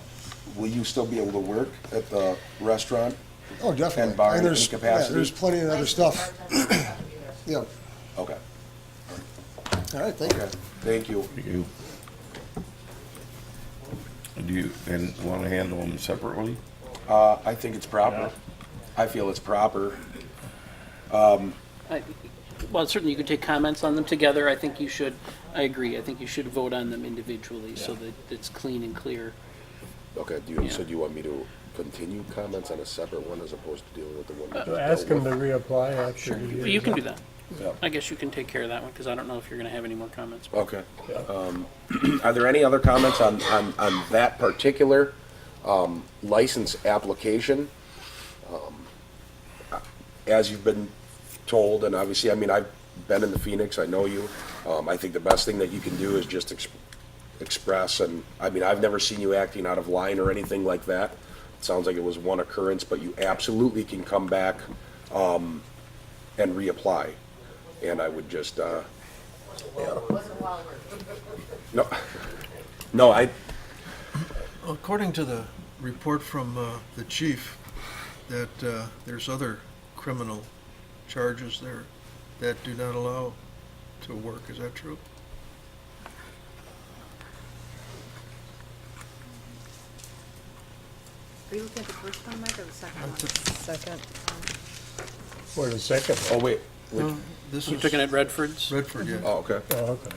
will you still be able to work at the restaurant? Oh, definitely. And bar there's, incapacity? yeah, there's plenty of other stuff. Yeah, Okay, all right, thank you. thank you. You. Do you, and want to handle them separately? I think it's proper. I feel it's proper. Well, certainly you could take comments on them together. I think you should, I agree, I think you should vote on them individually so that it's clean and clear. Okay, so do you want me to continue comments on a separate one as opposed to dealing with the one we just So ask dealt them with? to reapply after the year. You can do that. Yeah. I guess you can take care of that one, because I don't know if you're going to have any more comments. Okay. Are there any other comments on that particular license application? As you've been told, and obviously, I mean, I've been in the Phoenix, I know you. I think the best thing that you can do is just express, and, I mean, I've never seen you acting out of line or anything like that. It sounds like it was one occurrence, but you absolutely can come back and reapply. And I would just, no, According to the report from the chief, that there's other criminal charges there that do not allow to work. Is that true? Are you looking at the first one, Mike, or the second one? Second. For the second oh, one. wait, No, this You're is looking at Redford's? Redford, yeah. oh, okay. Oh, okay.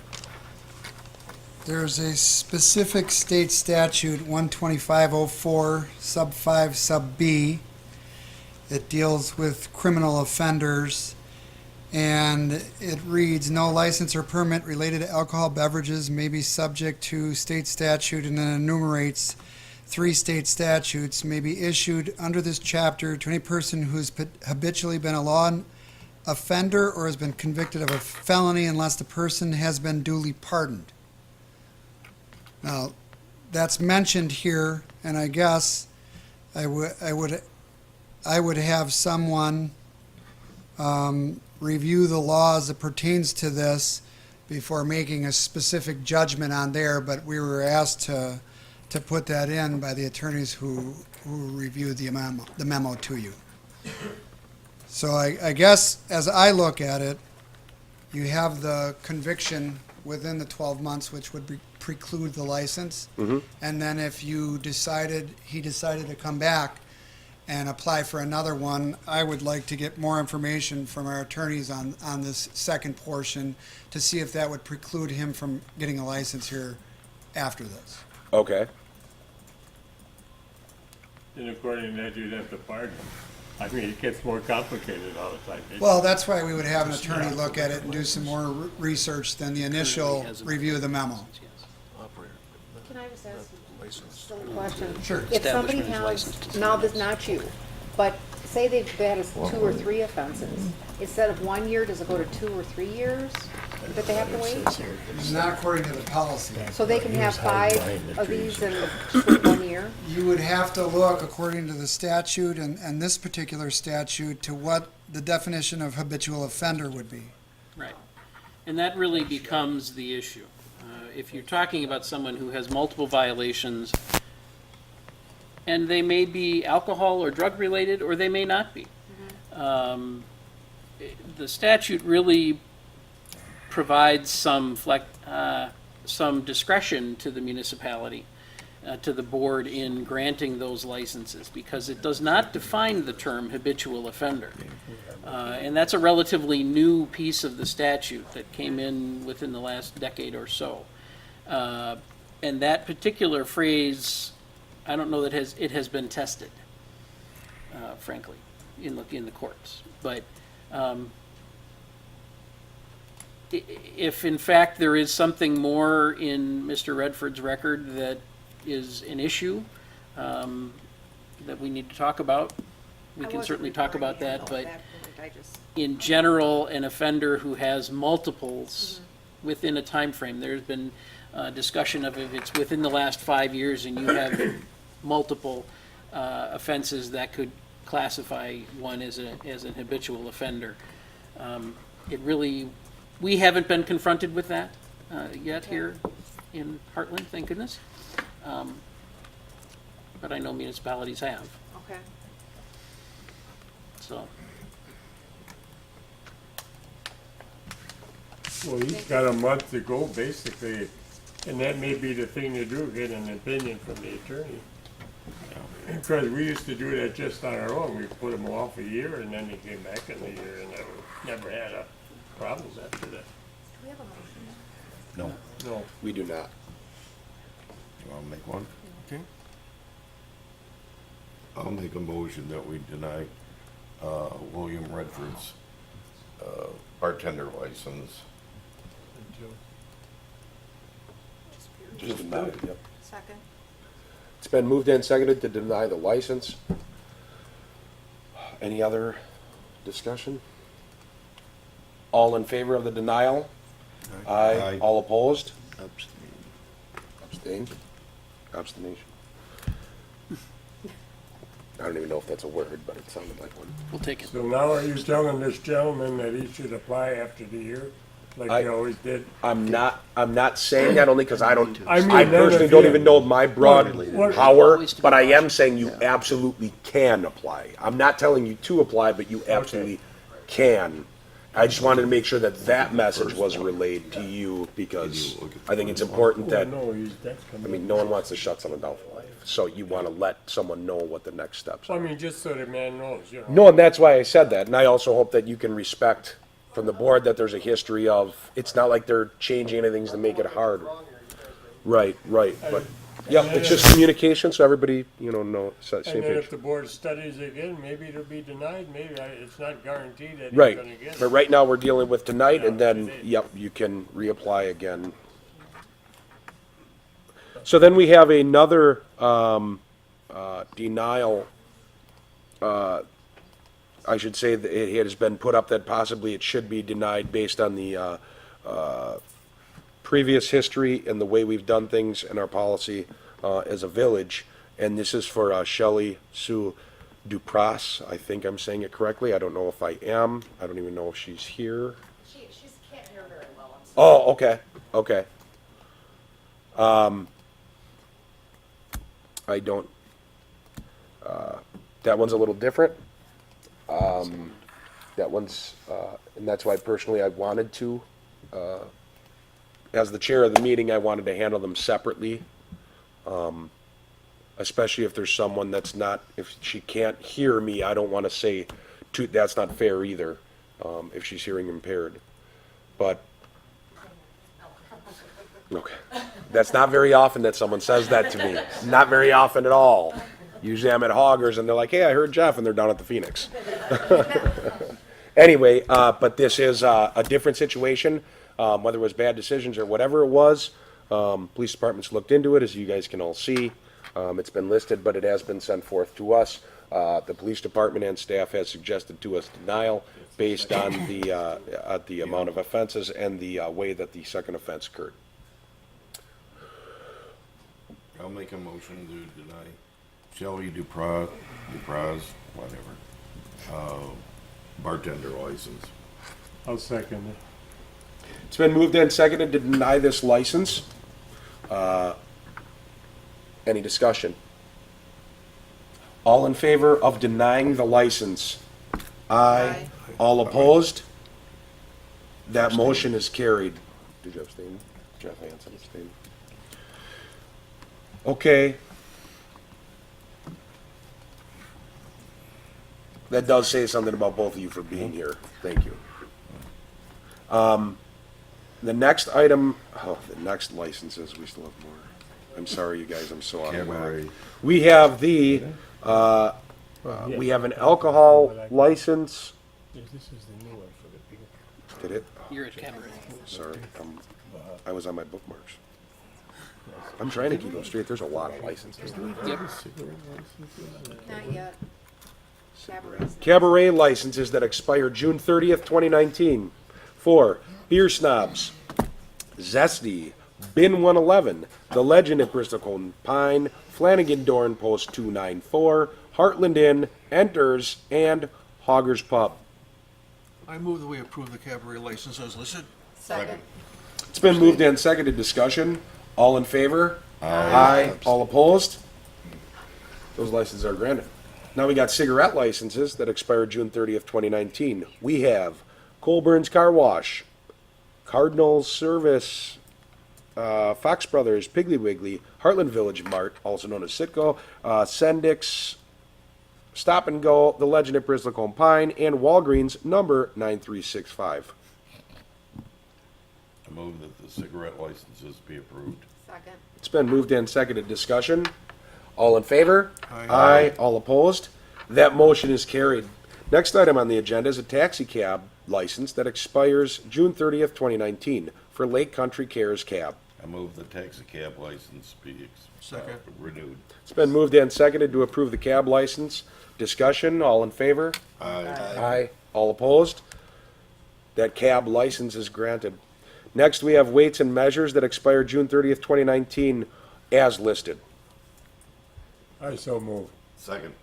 There's a specific state statute, 12504, sub 5, sub B. It deals with criminal offenders, and it reads, no license or permit related to alcohol beverages may be subject to state statute, and then enumerates 3 state statutes may be issued under this chapter to any person who's habitually been a law offender or has been convicted of a felony unless the person has been duly pardoned. Now, that's mentioned here, and I guess I would have someone review the law as it pertains to this before making a specific judgment on there, but we were asked to put that in by the attorneys who reviewed the memo to you. So I guess, as I look at it, you have the conviction within the 12 months, which would preclude the license. And then if he decided to come back and apply for another one, I would like to get more information from our attorneys on this second portion to see if that would preclude him from getting a license here after this. Okay. And according to that, you'd have to pardon. I mean, it gets more complicated all the time. Well, that's why we would have an attorney look at it and do some more research than the initial review of the memo. Can I just ask a silly question? Sure. If somebody Establishment is has, licensed to now this not you, but say they've had 2 or 3 offenses, instead of 1 year, does it go to 2 or 3 years that they have to wait? Not according to the policy. So they can have 5 of these in just 1 year? You would have to look, according to the statute and this particular statute, to what the definition of habitual offender would be. Right. And that really becomes the issue. If you're talking about someone who has multiple violations, and they may be alcohol or drug related, or they may not be. The statute really provides some discretion to the municipality, to the board in granting those licenses, because it does not define the term habitual offender. And that's a relatively new piece of the statute that came in within the last decade or so. And that particular phrase, I don't know that it has been tested, frankly, in the courts. But if in fact there is something more in Mr. Redford's record that is an issue that we need to talk about, we can certainly talk about that. But in general, an offender who has multiples within a time frame, there's been discussion of if it's within the last 5 years and you have multiple offenses that could classify one as an habitual offender. We haven't been confronted with that yet here in Hartland, thank goodness. But I know municipalities have, Okay. Well, he's got a month to go, basically, and that may be the thing to do, get an opinion from the attorney. Because we used to do that just on our own. We put him off a year, and then he came back in a year, and never had a problem after that. Do we have a motion? No. No. We do not. You wanna make one? Okay. I'll make a motion that we deny, William Redford's, bartender license. Just deny it, yep. Second. It's been moved and seconded to deny the license. Any other discussion? All in favor of the denial? Aye. All opposed? Abstain? Abstination. I don't even know if that's a word, but it sounded like one. we'll take it. So now are you telling this gentleman that he should apply after the year, like he always did? I'm not saying that only because I don't, I mean, I none of personally don't you. even know my broad What- power, but I am saying you absolutely can apply. I'm not telling you to apply, but you absolutely can. I just wanted to make sure that that message was relayed to you because I think it's important that, No, that's I coming. mean, no one wants to shut someone down for life. So you want to let someone know what the next steps I are. mean, just so the man knows, you know. No, and that's why I said that. And I also hope that you can respect from the board that there's a history of, it's not like they're changing anything to make it harder. Right. But, yeah, it's just communication so everybody, know, same And then if page. the board studies again, maybe it'll be denied, maybe, it's not guaranteed that he's Right. gonna get But it. right now, we're dealing with tonight and then, today. yep, you can reapply again. So then we have another, denial, I should say that it has been put up that possibly it should be denied based on the, previous history and the way we've done things in our policy, as a village. And this is for, Shelley Sue Dupras. I think I'm saying it correctly. I don't know if I am. I don't even know if she's here. She can't hear very well, I'm Oh, okay, okay. I don't, that one's a little different. That one's, and that's why personally I wanted to, as the chair of the meeting, I wanted to handle them separately. Especially if there's someone that's not, if she can't hear me, I don't want to say, that's not fair either, if she's hearing impaired. But, okay. That's not very often that someone says that to me. Not very often at all. Usually I'm at Hoggers and they're like, hey, I heard Jeff, and they're down at the Phoenix. Anyway, but this is a different situation, whether it was bad decisions or whatever it was. Police departments looked into it, as you guys can all see. It's been listed, but it has been sent forth to us. The police department and staff has suggested to us denial based on the amount of offenses and the way that the second offense occurred. I'll make a motion to deny Shelley Dupraz, whatever, bartender license. I'll second it. It's been moved and seconded to deny this license. Any discussion? All in favor of denying the license? Aye. All opposed? That motion is carried. Did you abstain? Jeff Anson abstained. Okay. That does say something about both of you for being here. Thank you. The next item, the next licenses, we still have more. I'm sorry, you guys, I'm so out of whack. Cabaret. We have we have an alcohol license. This is the new one for the big. Did it? You're at Cabaret. Sorry, I was on my bookmarks. I'm trying to keep them straight. There's a lot of licenses. Yep. Not yet. Cabaret. Cabaret licenses that expire June 30th, 2019. For Beer Snobs, Zesty, Bin 111, The Legend at Bristol Cone Pine, Flanagan Dorn Post 294, Hartland Inn, Enters, and Hoggers Pub. I move that we approve the cabaret license as listed. Second. It's been moved and seconded. Discussion. All in favor? Aye. All opposed? Those licenses are granted. Now we got cigarette licenses that expire June 30th, 2019. We have Colburn's Car Wash, Cardinal's Service, Fox Brothers, Piggly Wiggly, Hartland Village Mart, also known as Sitco, Sendix, Stop and Go, The Legend at Bristol Cone Pine, and Walgreens number 9365. I move that the cigarette licenses be approved. Second. It's been moved and seconded. Discussion. All in favor? Aye. All opposed? That motion is carried. Next item on the agenda is a taxicab license that expires June 30th, 2019 for Lake Country Cares Cab. I move the taxicab license be Second. renewed. It's been moved and seconded to approve the cab license. Discussion. All in favor? Aye. All opposed? That cab license is granted. Next, we have weights and measures that expire June 30th, 2019 as listed. I so move. Second.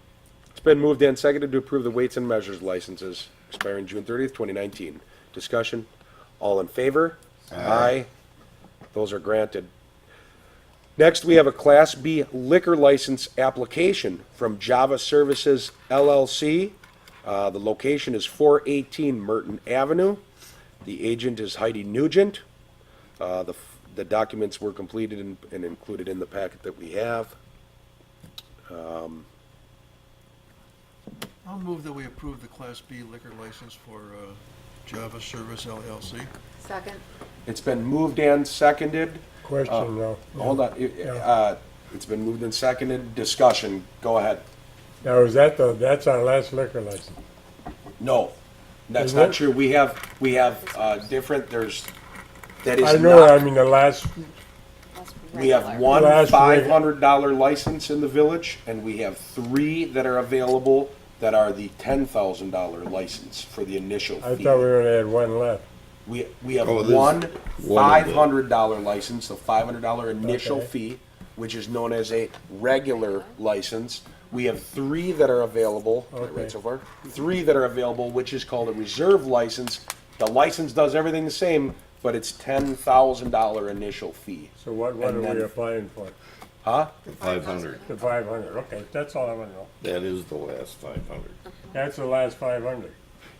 It's been moved and seconded to approve the weights and measures licenses expiring June 30th, 2019. Discussion? All in favor? Aye. Those are granted. Next, we have a Class B liquor license application from Java Services LLC. The location is 418 Merton Avenue. The agent is Heidi Nugent. The documents were completed and included in the packet that we have. I'll move that we approve the Class B liquor license for Java Service LLC. Second. It's been moved and seconded. Question though. Hold on. It's been moved and seconded. Discussion. Go ahead. Now, is that that's our last liquor license? No, that's Isn't not it? true. We have different. That is I know, not. I mean, the last, We have one Last $500 license in the village, and we have 3 that are available that are the $10,000 license for the initial I fee. thought we only had one left. We have Oh, this is one one of the- $500 license, the $500 initial Okay. fee, which is known as a regular license. We have 3 that are available, am I Okay. right so far? 3 that are available, which is called a reserve license. The license does everything the same. but it's $10,000 initial fee. So what are And then- we applying for? Huh? 500. The 500, okay, that's all I want to know. That is the last 500. That's the last 500.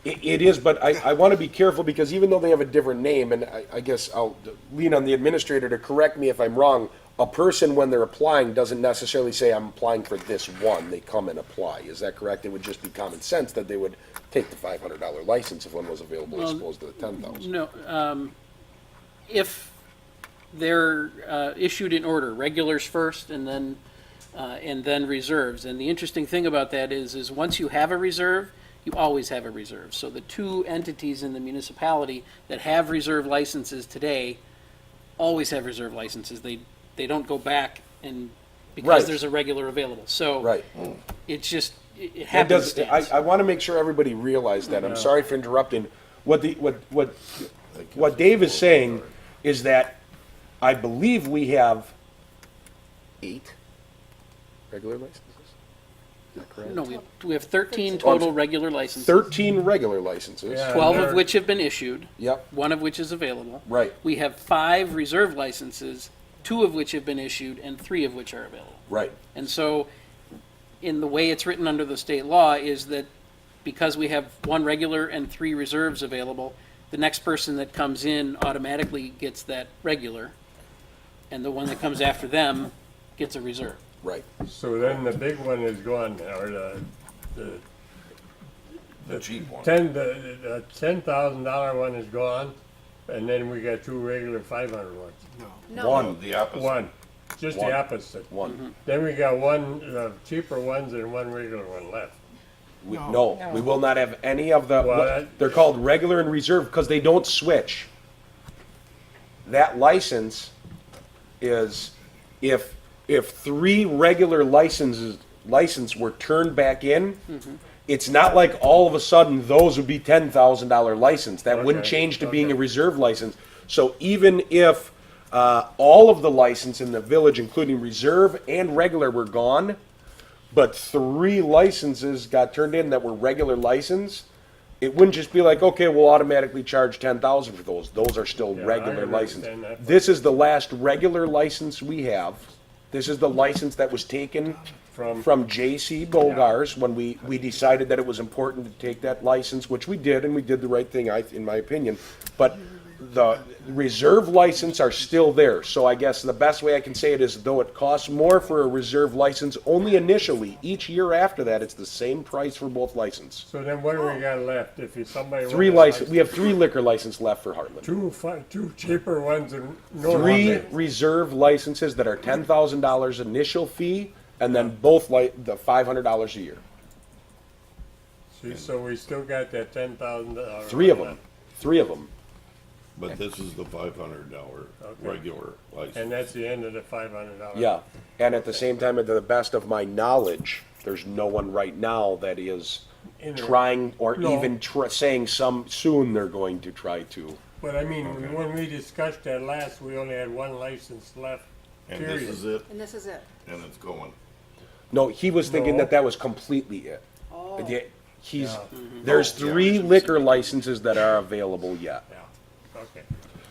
It is, but I want to be careful because even though they have a different name, and I guess I'll lean on the administrator to correct me if I'm wrong, a person, when they're applying, doesn't necessarily say, I'm applying for this one. They come and apply. Is that correct? It would just be common sense that they would take the $500 license if one was available as opposed to the $10,000. No, if they're issued in order, regulars first and then reserves. And the interesting thing about that is once you have a reserve, you always have a reserve. So the two entities in the municipality that have reserve licenses today always have reserve licenses. They don't go back and, because Right. there's a regular available. So Right. it's just, it It happens. does, I want to make sure everybody realizes that. I'm sorry for interrupting. What Dave is saying is that I believe we have 8 regular licenses. Is that correct? No, we have 13 total regular licenses, 13 regular licenses. Yeah. 12 of they're- which have been issued, Yep, one of which is available. right, We have 5 reserve licenses, 2 of which have been issued and 3 of which are available. right. And so, in the way it's written under the state law is that because we have 1 regular and 3 reserves available, the next person that comes in automatically gets that regular, and the one that comes after them gets a reserve. Right. So then the big one is gone, or The cheap one. the $10,000 one is gone, and then we got 2 regular 500 ones. No. One, The opposite. One, just One. the opposite. one. Then we got 1 cheaper ones and 1 regular one left. No, we will not have any of the, Well, that- they're called regular and reserve because they don't switch. That license is, if 3 regular license were turned back in, it's not like all of a sudden those would be $10,000 license. That wouldn't Okay, change to being a okay. reserve license. So even if all of the license in the village, including reserve and regular, were gone, but 3 licenses got turned in that were regular license, it wouldn't just be like, okay, we'll automatically charge 10,000 for those. Those are still Yeah, I regular license. understand that. This is the last regular license we have. This is the license that was taken from J.C. Bogars when we decided that it was important to take that license, which we did, and we did the right thing, in my opinion. But the reserve license are still there. So I guess the best way I can say it is, though it costs more for a reserve license only initially, each year after that, it's the same price for both licenses. So then what do we got left if somebody? 3 license, we have 3 liquor licenses left for Hartland. 2 cheaper ones and no 3 one. reserve licenses that are $10,000 initial fee, and then both the $500 a year. See, so we still got that $10,000. 3 of them. 3 of them. But this is the $500 regular license. And that's the end of the $500. Yeah, and at the same time, to the best of my knowledge, there's no one right now that is trying or No. even saying soon they're going to try to. But I mean, when we discussed that last, we only had 1 license left, And this period. is it, And this is it. and it's going. No, he was thinking No. that was completely it. Oh. Yeah, there's 3 liquor licenses that are available yet. Yeah, okay.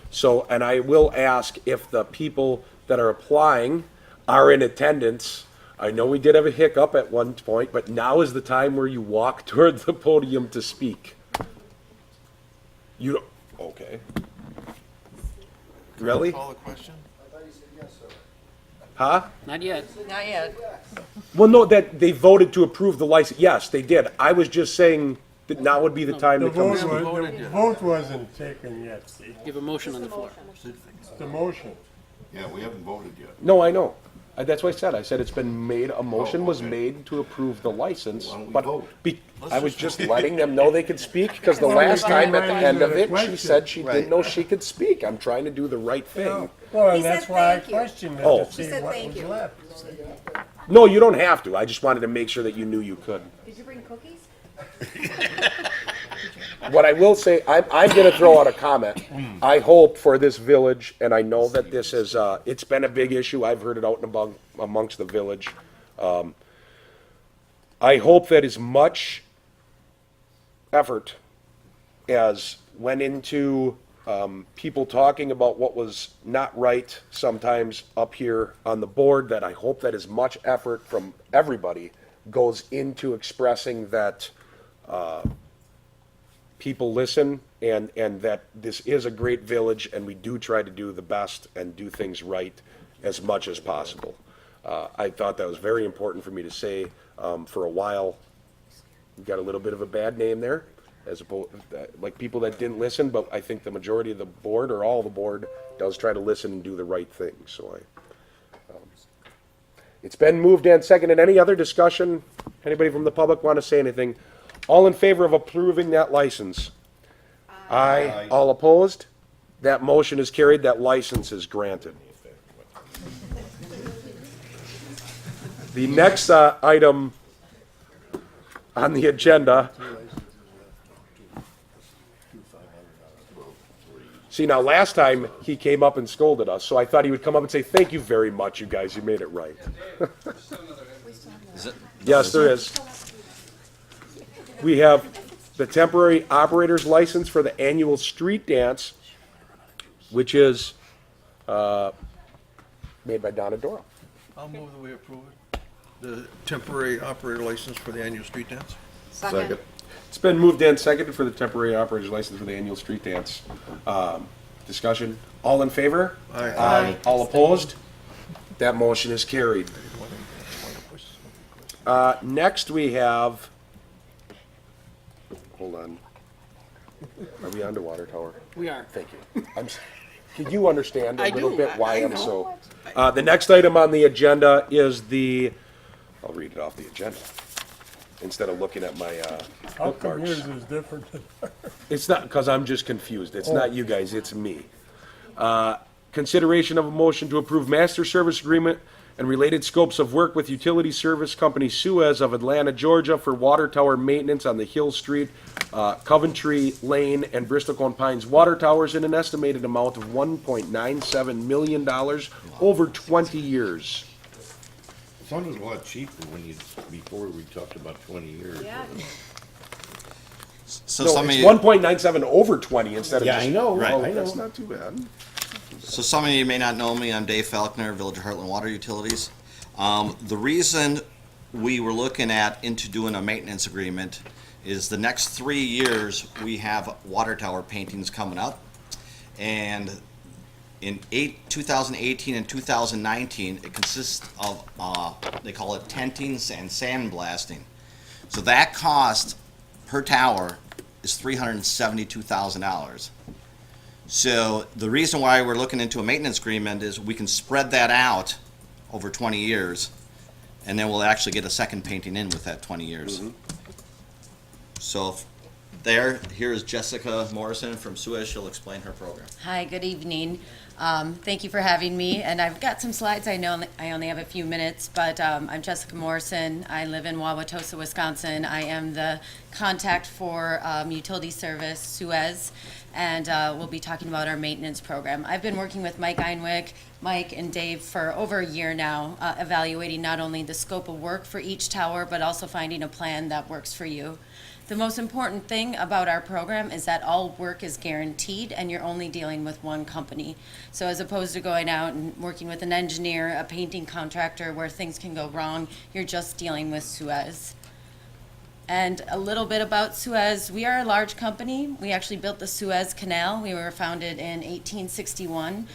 So, and I will ask if the people that are applying are in attendance. I know we did have a hiccup at one point, but now is the time where you walk toward the podium to speak. You don't, okay. Really? Call the question? Huh? Not yet. Not yet. Well, no, that they voted to approve the license. Yes, they did. I was just saying that now would be the time The to come. vote wasn't taken yet, see? You have a motion on the floor. The motion. Yeah, we haven't voted yet. No, I know. That's what I said. I said it's been made, a motion was okay. made to approve the license, Why don't we but vote? I was just letting them know they could speak, because the Well, last we time at the can't end of answer the it, she question. said she didn't know she could speak. I'm trying to do the right thing. Well, He and that's said why I thank you. questioned it Oh. to see He said what thank was you. left. No, you don't have to. I just wanted to make sure that you knew you could. Did you bring cookies? What I will say, I'm gonna throw out a comment. I hope for this village, and I know that this is, it's been a big issue. I've heard it out and amongst the village. I hope that as much effort as went into people talking about what was not right sometimes up here on the board, that I hope that as much effort from everybody goes into expressing that people listen and that this is a great village and we do try to do the best and do things right as much as possible. I thought that was very important for me to say. For a while, we got a little bit of a bad name there, as opposed, like people that didn't listen, but I think the majority of the board, or all the board, does try to listen and do the right thing, so it's been moved and seconded. Any other discussion? Anybody from the public want to say anything? All in favor of approving that license? Aye. All opposed? That motion is carried, that license is granted. The next item on the agenda. See, now last time he came up and scolded us, so I thought he would come up and say, "Thank you very much, you guys, you made it right." Yes, there is. We have the temporary operator's license for the annual street dance, which is made by Donna Dora. I'll move that we approve it. The temporary operator license for the annual street dance. Second. It's been moved and seconded for the temporary operator's license for the annual street dance. Discussion. All in favor? Aye. All opposed? That motion is carried. Next we have, hold on. Are we on to water tower? We are. Thank you. Can you understand a I little do. bit why I I'm know. so? The next item on the agenda is I'll read it off the agenda instead of looking at my How come bookmarks. yours is different than It's not, because I'm just confused. It's not you guys, it's me. Consideration of a motion to approve master service agreement and related scopes of work with utility service company Suez of Atlanta, Georgia for water tower maintenance on the Hill Street, Coventry Lane, and Bristol Cone Pines water towers in an estimated amount of $1.97 million over 20 years. Sounded a lot cheaper before we talked about 20 years. Yeah. So No, some of it's you, 1.97 over 20 instead of Yeah, just. I know, Right. Oh, I know. that's not too bad. So some of you may not know me. I'm Dave Falconer, Village of Hartland Water Utilities. The reason we were looking into doing a maintenance agreement is the next 3 years we have water tower paintings coming up, and in 2018 and 2019 it consists of they call it tenting and sandblasting. So that cost per tower is $372,000. So the reason why we're looking into a maintenance agreement is we can spread that out over 20 years, and then we'll actually get a second painting in with that 20 years. So here is Jessica Morrison from Suez. She'll explain her program. Hi, good evening. Thank you for having me. And I've got some slides. I know I only have a few minutes, but I'm Jessica Morrison. I live in Wauwatosa, Wisconsin. I am the contact for utility service, Suez, and we'll be talking about our maintenance program. I've been working with Mike and Dave for over a year now, evaluating not only the scope of work for each tower, but also finding a plan that works for you. The most important thing about our program is that all work is guaranteed and you're only dealing with one company. So as opposed to going out and working with an engineer, a painting contractor where things can go wrong, you're just dealing with Suez. And a little bit about Suez. We are a large company. We actually built the Suez Canal. We were founded in 1861,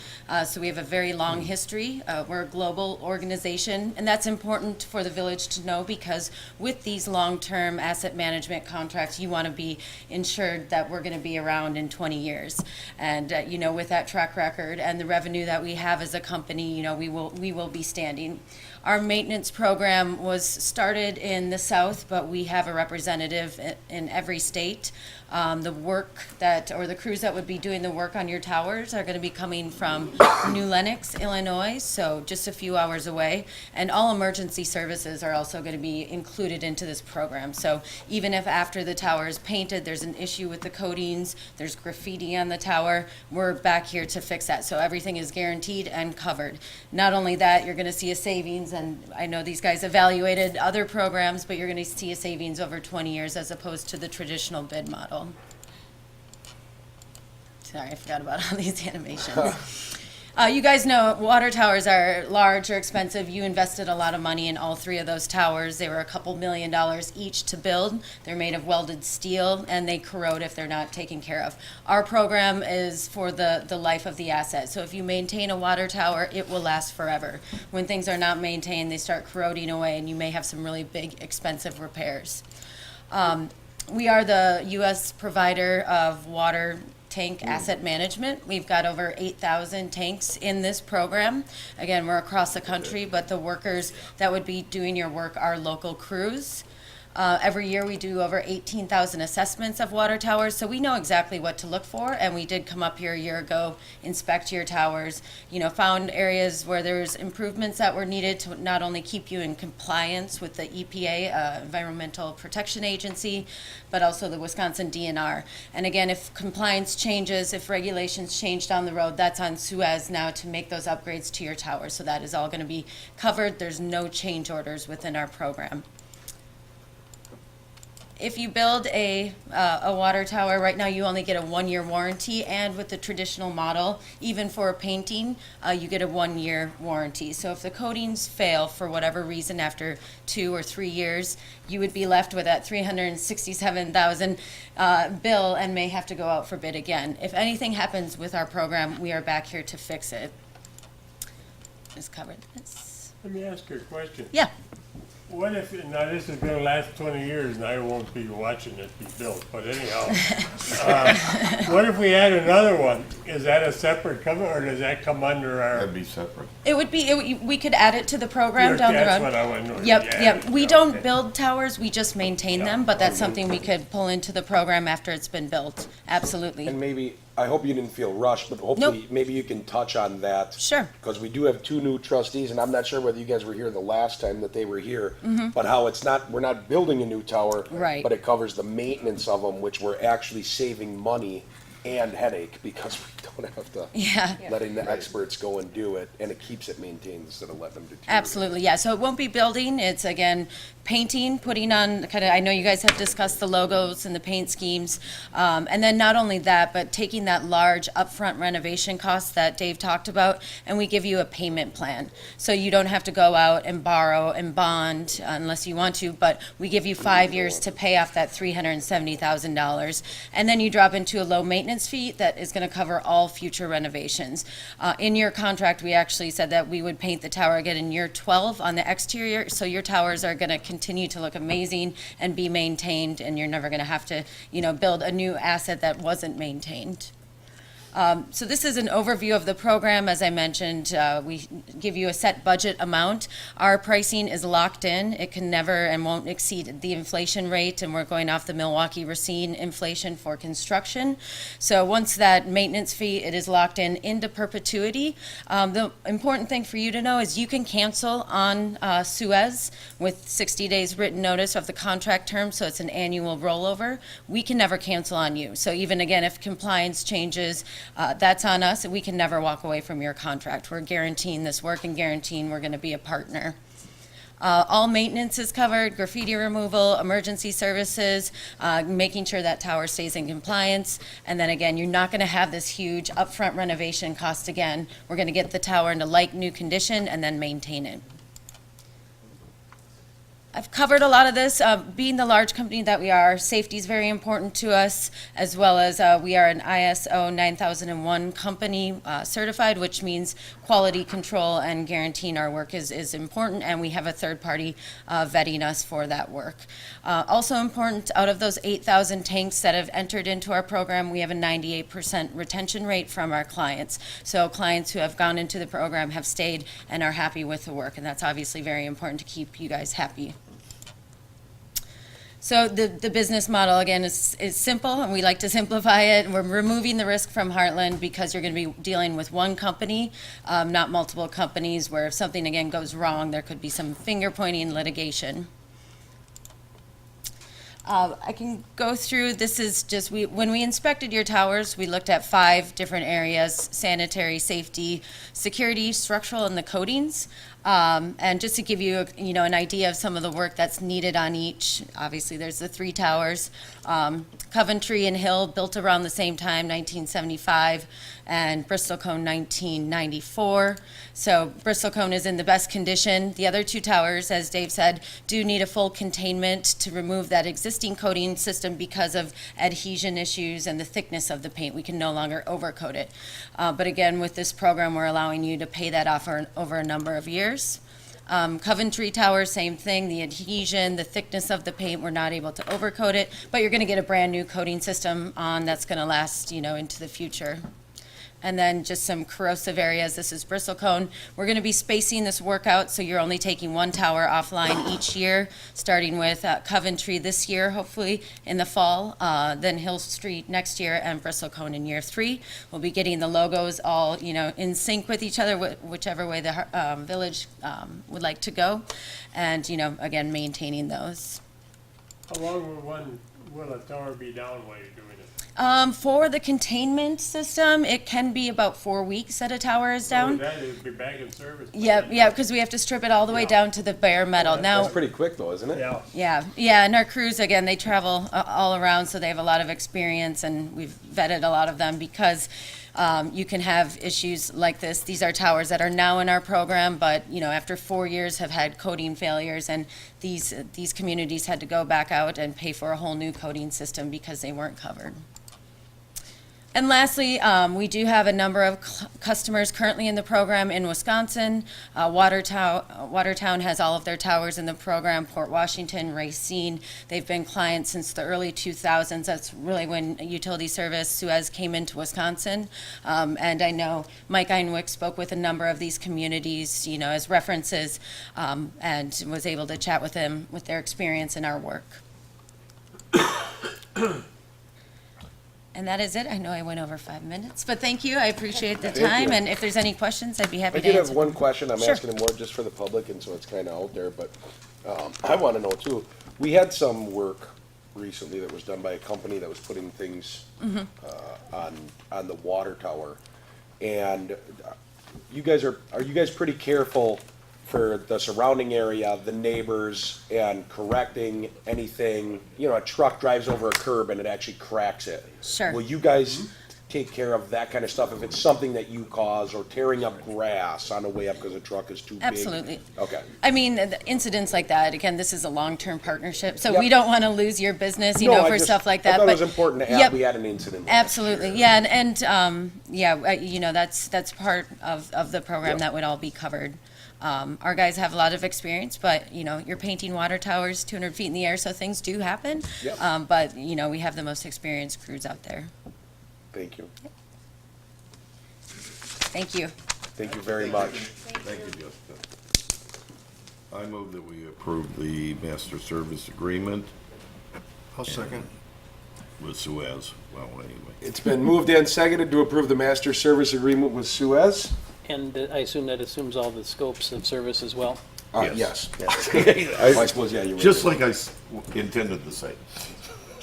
so we have a very long history. We're a global organization, and that's important for the village to know because with these long-term asset management contracts, you want to be ensured that we're going to be around in 20 years. And with that track record and the revenue that we have as a company, we will be standing. Our maintenance program was started in the South, but we have a representative in every state. The crews that would be doing the work on your towers are going to be coming from New Lenox, Illinois, so just a few hours away. And all emergency services are also going to be included into this program. So even if after the tower is painted, there's an issue with the coatings, there's graffiti on the tower, we're back here to fix that. So everything is guaranteed and covered. Not only that, you're going to see a savings, and I know these guys evaluated other programs, but you're going to see a savings over 20 years as opposed to the traditional bid model. Sorry, I forgot about all these animations. You guys know water towers are large or expensive. You invested a lot of money in all three of those towers. They were a couple $1 million each to build. They're made of welded steel, and they corrode if they're not taken care of. Our program is for the life of the asset. So if you maintain a water tower, it will last forever. When things are not maintained, they start corroding away, and you may have some really big, expensive repairs. We are the U.S. provider of water tank asset management. We've got over 8,000 tanks in this program. Again, we're across the country, but the workers that would be doing your work are local crews. Every year we do over 18,000 assessments of water towers, so we know exactly what to look for, and we did come up here a year ago, inspect your towers, found areas where there's improvements that were needed to not only keep you in compliance with the EPA, Environmental Protection Agency, but also the Wisconsin DNR. And again, if compliance changes, if regulations change down the road, that's on Suez now to make those upgrades to your towers. So that is all going to be covered. There's no change orders within our program. If you build a water tower, right now you only get a 1-year warranty, and with the traditional model, even for a painting, you get a 1-year warranty. So if the coatings fail for whatever reason after 2 or 3 years, you would be left with that $367,000 bill and may have to go out for bid again. If anything happens with our program, we are back here to fix it. Just covered this. Let me ask you a question. Yeah. What if, now this is gonna last 20 years and I won't be watching it be built, but anyhow. What if we add another one? Is that a separate cover, or does that come under our? That'd be separate. It would be, we could add it to the program down the road. That's what I want to know. Yep. We Okay. don't build towers, we just maintain them, but that's something we could pull into the program after it's been built. Absolutely. And maybe, I hope you didn't feel rushed, but hopefully, maybe you can touch on that. Sure. Because we do have 2 new trustees, and I'm not sure whether you guys were here the last time that they were here, but how it's not, we're not building a new tower. Right. But it covers the maintenance of them, which we're actually saving money and headache, because we don't have to letting the experts go and do it, and it keeps it maintained instead of letting them deteriorate. Absolutely, yeah. So it won't be building, it's again, painting, putting on, I know you guys have discussed the logos and the paint schemes. And then not only that, but taking that large upfront renovation cost that Dave talked about, and we give you a payment plan. So you don't have to go out and borrow and bond unless you want to, but we give you 5 years to pay off that $370,000. And then you drop into a low maintenance fee that is gonna cover all future renovations. In your contract, we actually said that we would paint the tower again in year 12 on the exterior, so your towers are gonna continue to look amazing and be maintained, and you're never gonna have to, build a new asset that wasn't maintained. So this is an overview of the program. As I mentioned, we give you a set budget amount. Our pricing is locked in. It can never and won't exceed the inflation rate, and we're going off the Milwaukee Racine inflation for construction. So once that maintenance fee, it is locked in into perpetuity. The important thing for you to know is you can cancel on Suez with 60 days written notice of the contract term, so it's an annual rollover. We can never cancel on you. So even again, if compliance changes, that's on us. We can never walk away from your contract. We're guaranteeing this work and guaranteeing we're going to be a partner. All maintenance is covered, graffiti removal, emergency services, making sure that tower stays in compliance. And then again, you're not going to have this huge upfront renovation cost again. We're going to get the tower into like new condition and then maintain it. I've covered a lot of this. Being the large company that we are, safety is very important to us, as well as we are an ISO 9001 company certified, which means quality control and guaranteeing our work is important, and we have a third party vetting us for that work. Also important, out of those 8,000 tanks that have entered into our program, we have a 98% retention rate from our clients. So clients who have gone into the program have stayed and are happy with the work, and that's obviously very important to keep you guys happy. So the business model, again, is simple, and we like to simplify it. We're removing the risk from Hartland because you're going to be dealing with one company, not multiple companies, where if something, again, goes wrong, there could be some finger-pointing litigation. I can go through, this is just, when we inspected your towers, we looked at 5 different areas: sanitary, safety, security, structural, and the coatings. And just to give you, an idea of some of the work that's needed on each, obviously there's the 3 towers. Coventry and Hill built around the same time, 1975, and Bristol Cone 1994. So Bristol Cone is in the best condition. The other 2 towers, as Dave said, do need a full containment to remove that existing coating system because of adhesion issues and the thickness of the paint. We can no longer overcoat it. But again, with this program, we're allowing you to pay that off over a number of years. Coventry Tower, same thing, the adhesion, the thickness of the paint, we're not able to overcoat it, but you're gonna get a brand new coating system on that's gonna last, into the future. And then just some corrosive areas. This is Bristol Cone. We're going to be spacing this work out, so you're only taking 1 tower offline each year, starting with Coventry this year, hopefully in the fall, then Hill Street next year, and Bristol Cone in year 3. We'll be getting the logos all, in sync with each other, whichever way the village would like to go, and, again, maintaining those. How long will a tower be down while you're doing it? For the containment system, it can be about 4 weeks that a tower is down. That is be back in service. Yeah, because we have to strip it all the way down to the bare metal. Now, That's pretty quick though, isn't it? Yeah. yeah, and our crews, again, they travel all around, so they have a lot of experience, and we've vetted a lot of them because you can have issues like this. These are towers that are now in our program, but, after 4 years have had coating failures, and these communities had to go back out and pay for a whole new coating system because they weren't covered. And lastly, we do have a number of customers currently in the program in Wisconsin. Watertown has all of their towers in the program. Port Washington, Racine, they've been clients since the early 2000s. That's really when utility service, Suez, came into Wisconsin. And I know Mike Einwick spoke with a number of these communities, as references, and was able to chat with them with their experience in our work. And that is it. I know I went over 5 minutes, but thank you. I appreciate the time. And if there's any questions, I'd be happy I to did answer. have one question. I'm Sure. asking it more just for the public, and so it's kind of out there, but I want to know too. We had some work recently that was done by a company that was putting things on the water tower, and are you guys pretty careful for the surrounding area, the neighbors, and correcting anything? A truck drives over a curb and it actually cracks it. Sure. Will you guys take care of that kind of stuff if it's something that you cause, or tearing up grass on the way up because a truck is too big? Absolutely. Okay. I mean, the incidents like that, again, this is a long-term partnership, so Yep. we don't want to lose your business, No, I for just- stuff like I that. thought it but was important to add, Yep. we had an incident. last Absolutely, year. yeah, that's part of the program Yep. that would all be covered. Our guys have a lot of experience, but, you're painting water towers 200 feet in the air, so things do happen. Yep. But, we have the most experienced crews out there. Thank you. Thank you. Thank you very much. Thank you, Jessica. I move that we approve the master service agreement I'll second. with Suez. Well, anyway. It's been moved and seconded to approve the master service agreement with Suez. And I assume that assumes all the scopes of service as well? Yes. I suppose, yeah, you're Just right. like I intended to say.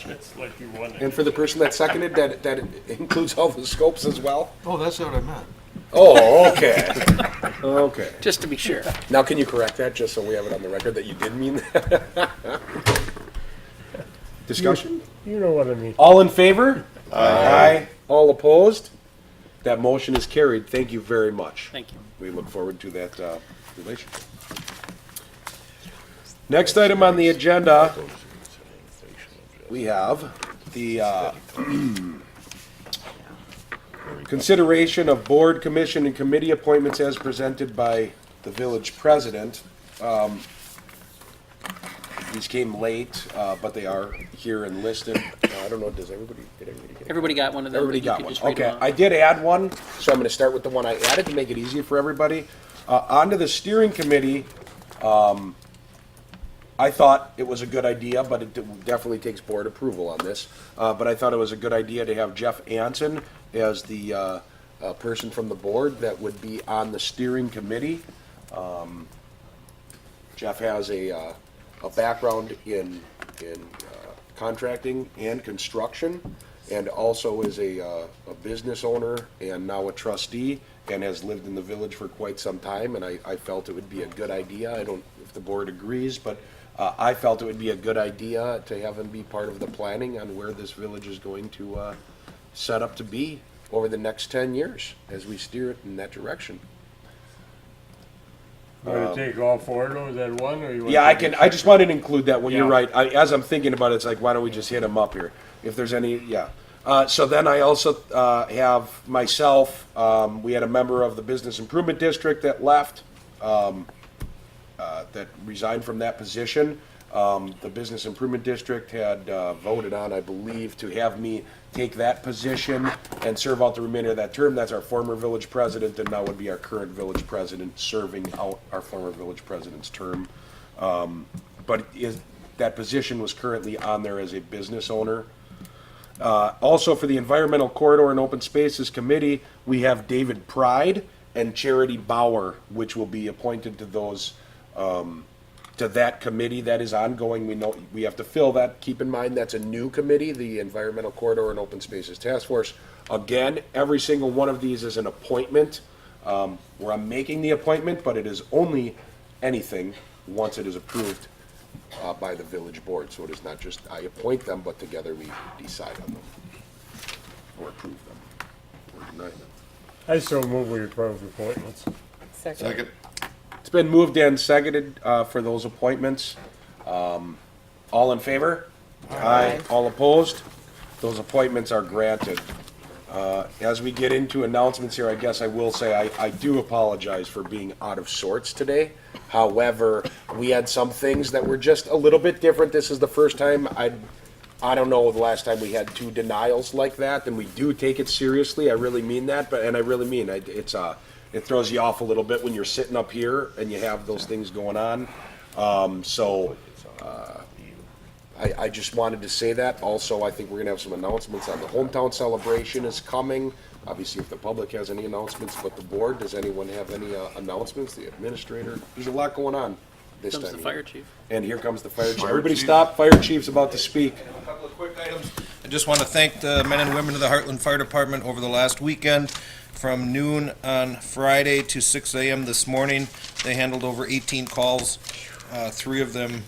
It's like you won it. And for the person that seconded, that includes all the scopes as well? Oh, that's what I meant. Oh, okay. Okay. Just to be sure. Now, can you correct that, just so we have it on the record that you did mean that? Discussion? You know what I mean. All in favor? Aye. All opposed? That motion is carried. Thank you very much. Thank you. We look forward to that relationship. Next item on the agenda, we have the consideration of board, commission, and committee appointments as presented by the village president. These came late, but they are here and listed. I don't know, did everybody get it? Everybody got one of them. Everybody but you got could one. just read Okay, them off. I did add one, so I'm gonna start with the one I added to make it easier for everybody. Onto the steering committee, I thought it was a good idea, but it definitely takes board approval on this. But I thought it was a good idea to have Jeff Anson as the person from the board that would be on the steering committee. Jeff has a background in contracting and construction, and also is a business owner and now a trustee and has lived in the village for quite some time, and I felt it would be a good idea. I don't, if the board agrees, but I felt it would be a good idea to have him be part of the planning on where this village is going to set up to be over the next 10 years as we steer it in that direction. Want to take all four of those at one, or you want? Yeah, I to can, take I just wanted to include that, well, you're Yeah. right, as I'm thinking about it, it's like, why don't we just hit them up here? If there's any, yeah. So then I also have myself, we had a member of the Business Improvement District that left, that resigned from that position. The Business Improvement District had voted on, I believe, to have me take that position and serve out the remainder of that term. That's our former village president, and now would be our current village president serving out our former village president's term. But that position was currently on there as a business owner. Also, for the Environmental Corridor and Open Spaces Committee, we have David Pride and Charity Bauer, which will be appointed to those, to that committee. That is ongoing. We know we have to fill that. Keep in mind, that's a new committee, the Environmental Corridor and Open Spaces Task Force. Again, every single one of these is an appointment, where I'm making the appointment, but it is only anything once it is approved by the village board. So it is not just I appoint them, but together we decide on them, or approve them, or deny them. I so move we approve appointments. Second. It's been moved and seconded for those appointments. All in favor? Aye. All opposed? Those appointments are granted. As we get into announcements here, I guess I will say I do apologize for being out of sorts today. However, we had some things that were just a little bit different. This is the first time I don't know the last time we had two denials like that, and we do take it seriously. I really mean that, and I really mean it. It throws you off a little bit when you're sitting up here and you have those things going on. I just wanted to say that. Also, I think we're gonna have some announcements on the hometown celebration is coming. Obviously, if the public has any announcements, but the board, does anyone have any announcements? The administrator? There's a lot going on this time. Comes the of fire year. chief. And here comes the fire chief. Everybody stop, fire chief's about to speak. A couple of quick items. I just want to thank the men and women of the Hartland Fire Department over the last weekend. From noon on Friday to 6 a.m. this morning, they handled over 18 calls, 3 of them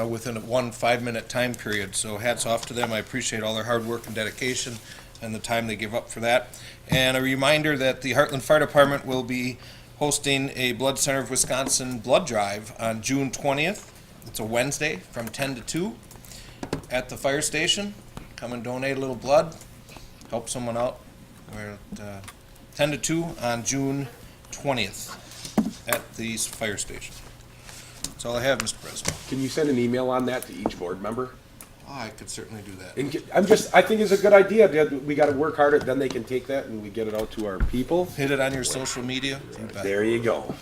within one 5-minute time period. So hats off to them. I appreciate all their hard work and dedication and the time they give up for that. And a reminder that the Hartland Fire Department will be hosting a Blood Center of Wisconsin blood drive on June 20th. It's a Wednesday from 10 to 2 at the fire station. Come and donate a little blood, help someone out. We're at 10 to 2 on June 20th at the fire station. That's all I have, Mr. President. Can you send an email on that to each board member? Oh, I could certainly do that. And I think it's a good idea. We gotta work harder, then they can take that and we get it out to our people. Hit it on your social media. You bet. There you go.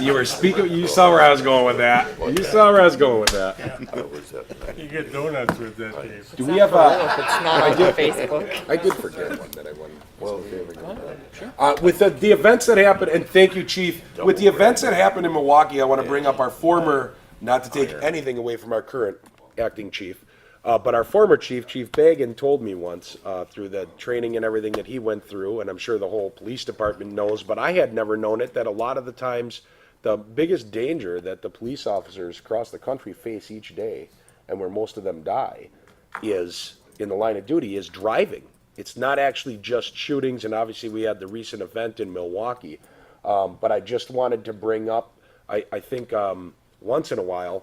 You were speaking, you saw where I was going with that. You saw where I was going with that. You get donuts with that, Dave. Do we have a? It's not on Facebook. I did forget one that I won. With the events that happened, and thank you, Chief. With the events that happened in Milwaukee, I want to bring up our former, not to take anything away from our current acting chief, but our former chief, Chief Bagan, told me once through the training and everything that he went through, and I'm sure the whole police department knows, but I had never known it, that a lot of the times the biggest danger that the police officers across the country face each day, and where most of them die, is in the line of duty, is driving. It's not actually just shootings, and obviously we had the recent event in Milwaukee, but I just wanted to bring up, I think once in a while,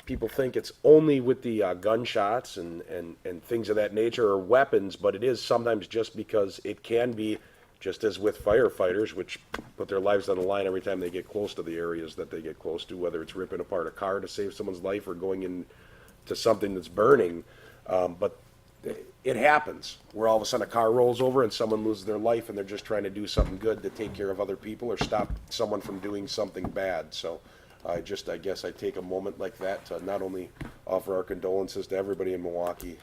people think it's only with the gunshots and things of that nature or weapons, but it is sometimes just because it can be, just as with firefighters, which put their lives on the line every time they get close to the areas that they get close to, whether it's ripping apart a car to save someone's life or going into something that's burning. But it happens where all of a sudden a car rolls over and someone loses their life and they're just trying to do something good to take care of other people or stop someone from doing something bad. So I guess I take a moment like that to not only offer our condolences to everybody in Milwaukee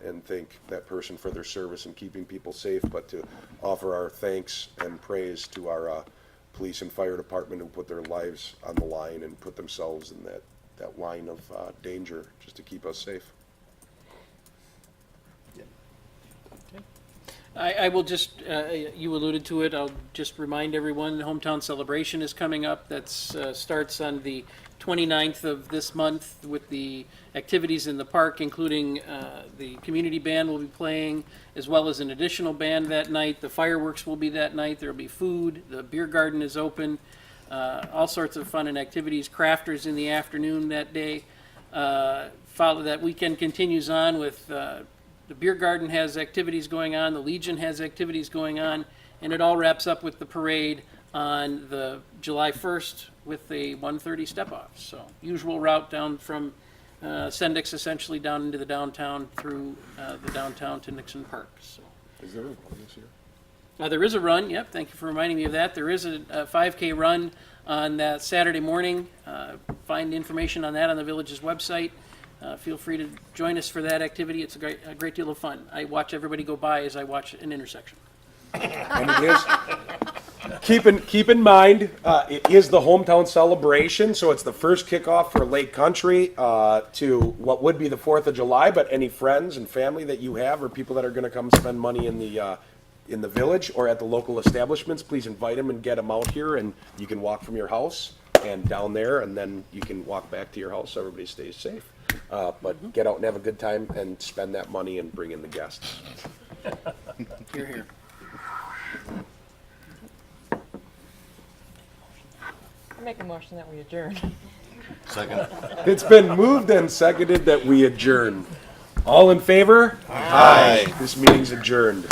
and thank that person for their service in keeping people safe, but to offer our thanks and praise to our police and fire department who put their lives on the line and put themselves in that line of danger just to keep us safe. I will just, you alluded to it, I'll just remind everyone, the Hometown Celebration is coming up. That's, starts on the 29th of this month with the activities in the park, including the community band will be playing, as well as an additional band that night. The fireworks will be that night. There'll be food. The beer garden is open. All sorts of fun and activities. Crafters in the afternoon that day. Follow that weekend continues on with the beer garden has activities going on. The Legion has activities going on, and it all wraps up with the parade on the July 1st with a 1:30 step-off. So usual route down from Sendix essentially down into the downtown through the downtown to Nixon Park. So Is there a one this year? there is a run. Yep, thank you for reminding me of that. There is a 5K run on that Saturday morning. Find information on that on the village's website. Feel free to join us for that activity. It's a great deal of fun. I watch everybody go by as I watch an intersection. And it is, keep in mind, it is the hometown celebration, so it's the first kickoff for Lake Country to what would be the 4th of July, but any friends and family that you have or people that are gonna come spend money in the village or at the local establishments, please invite them and get them out here, and you can walk from your house and down there, and then you can walk back to your house so everybody stays safe. But get out and have a good time and spend that money and bring in the guests. Hear, hear. Make a motion that we adjourn. Second. It's been moved and seconded that we adjourn. All in favor? Aye. This meeting's adjourned.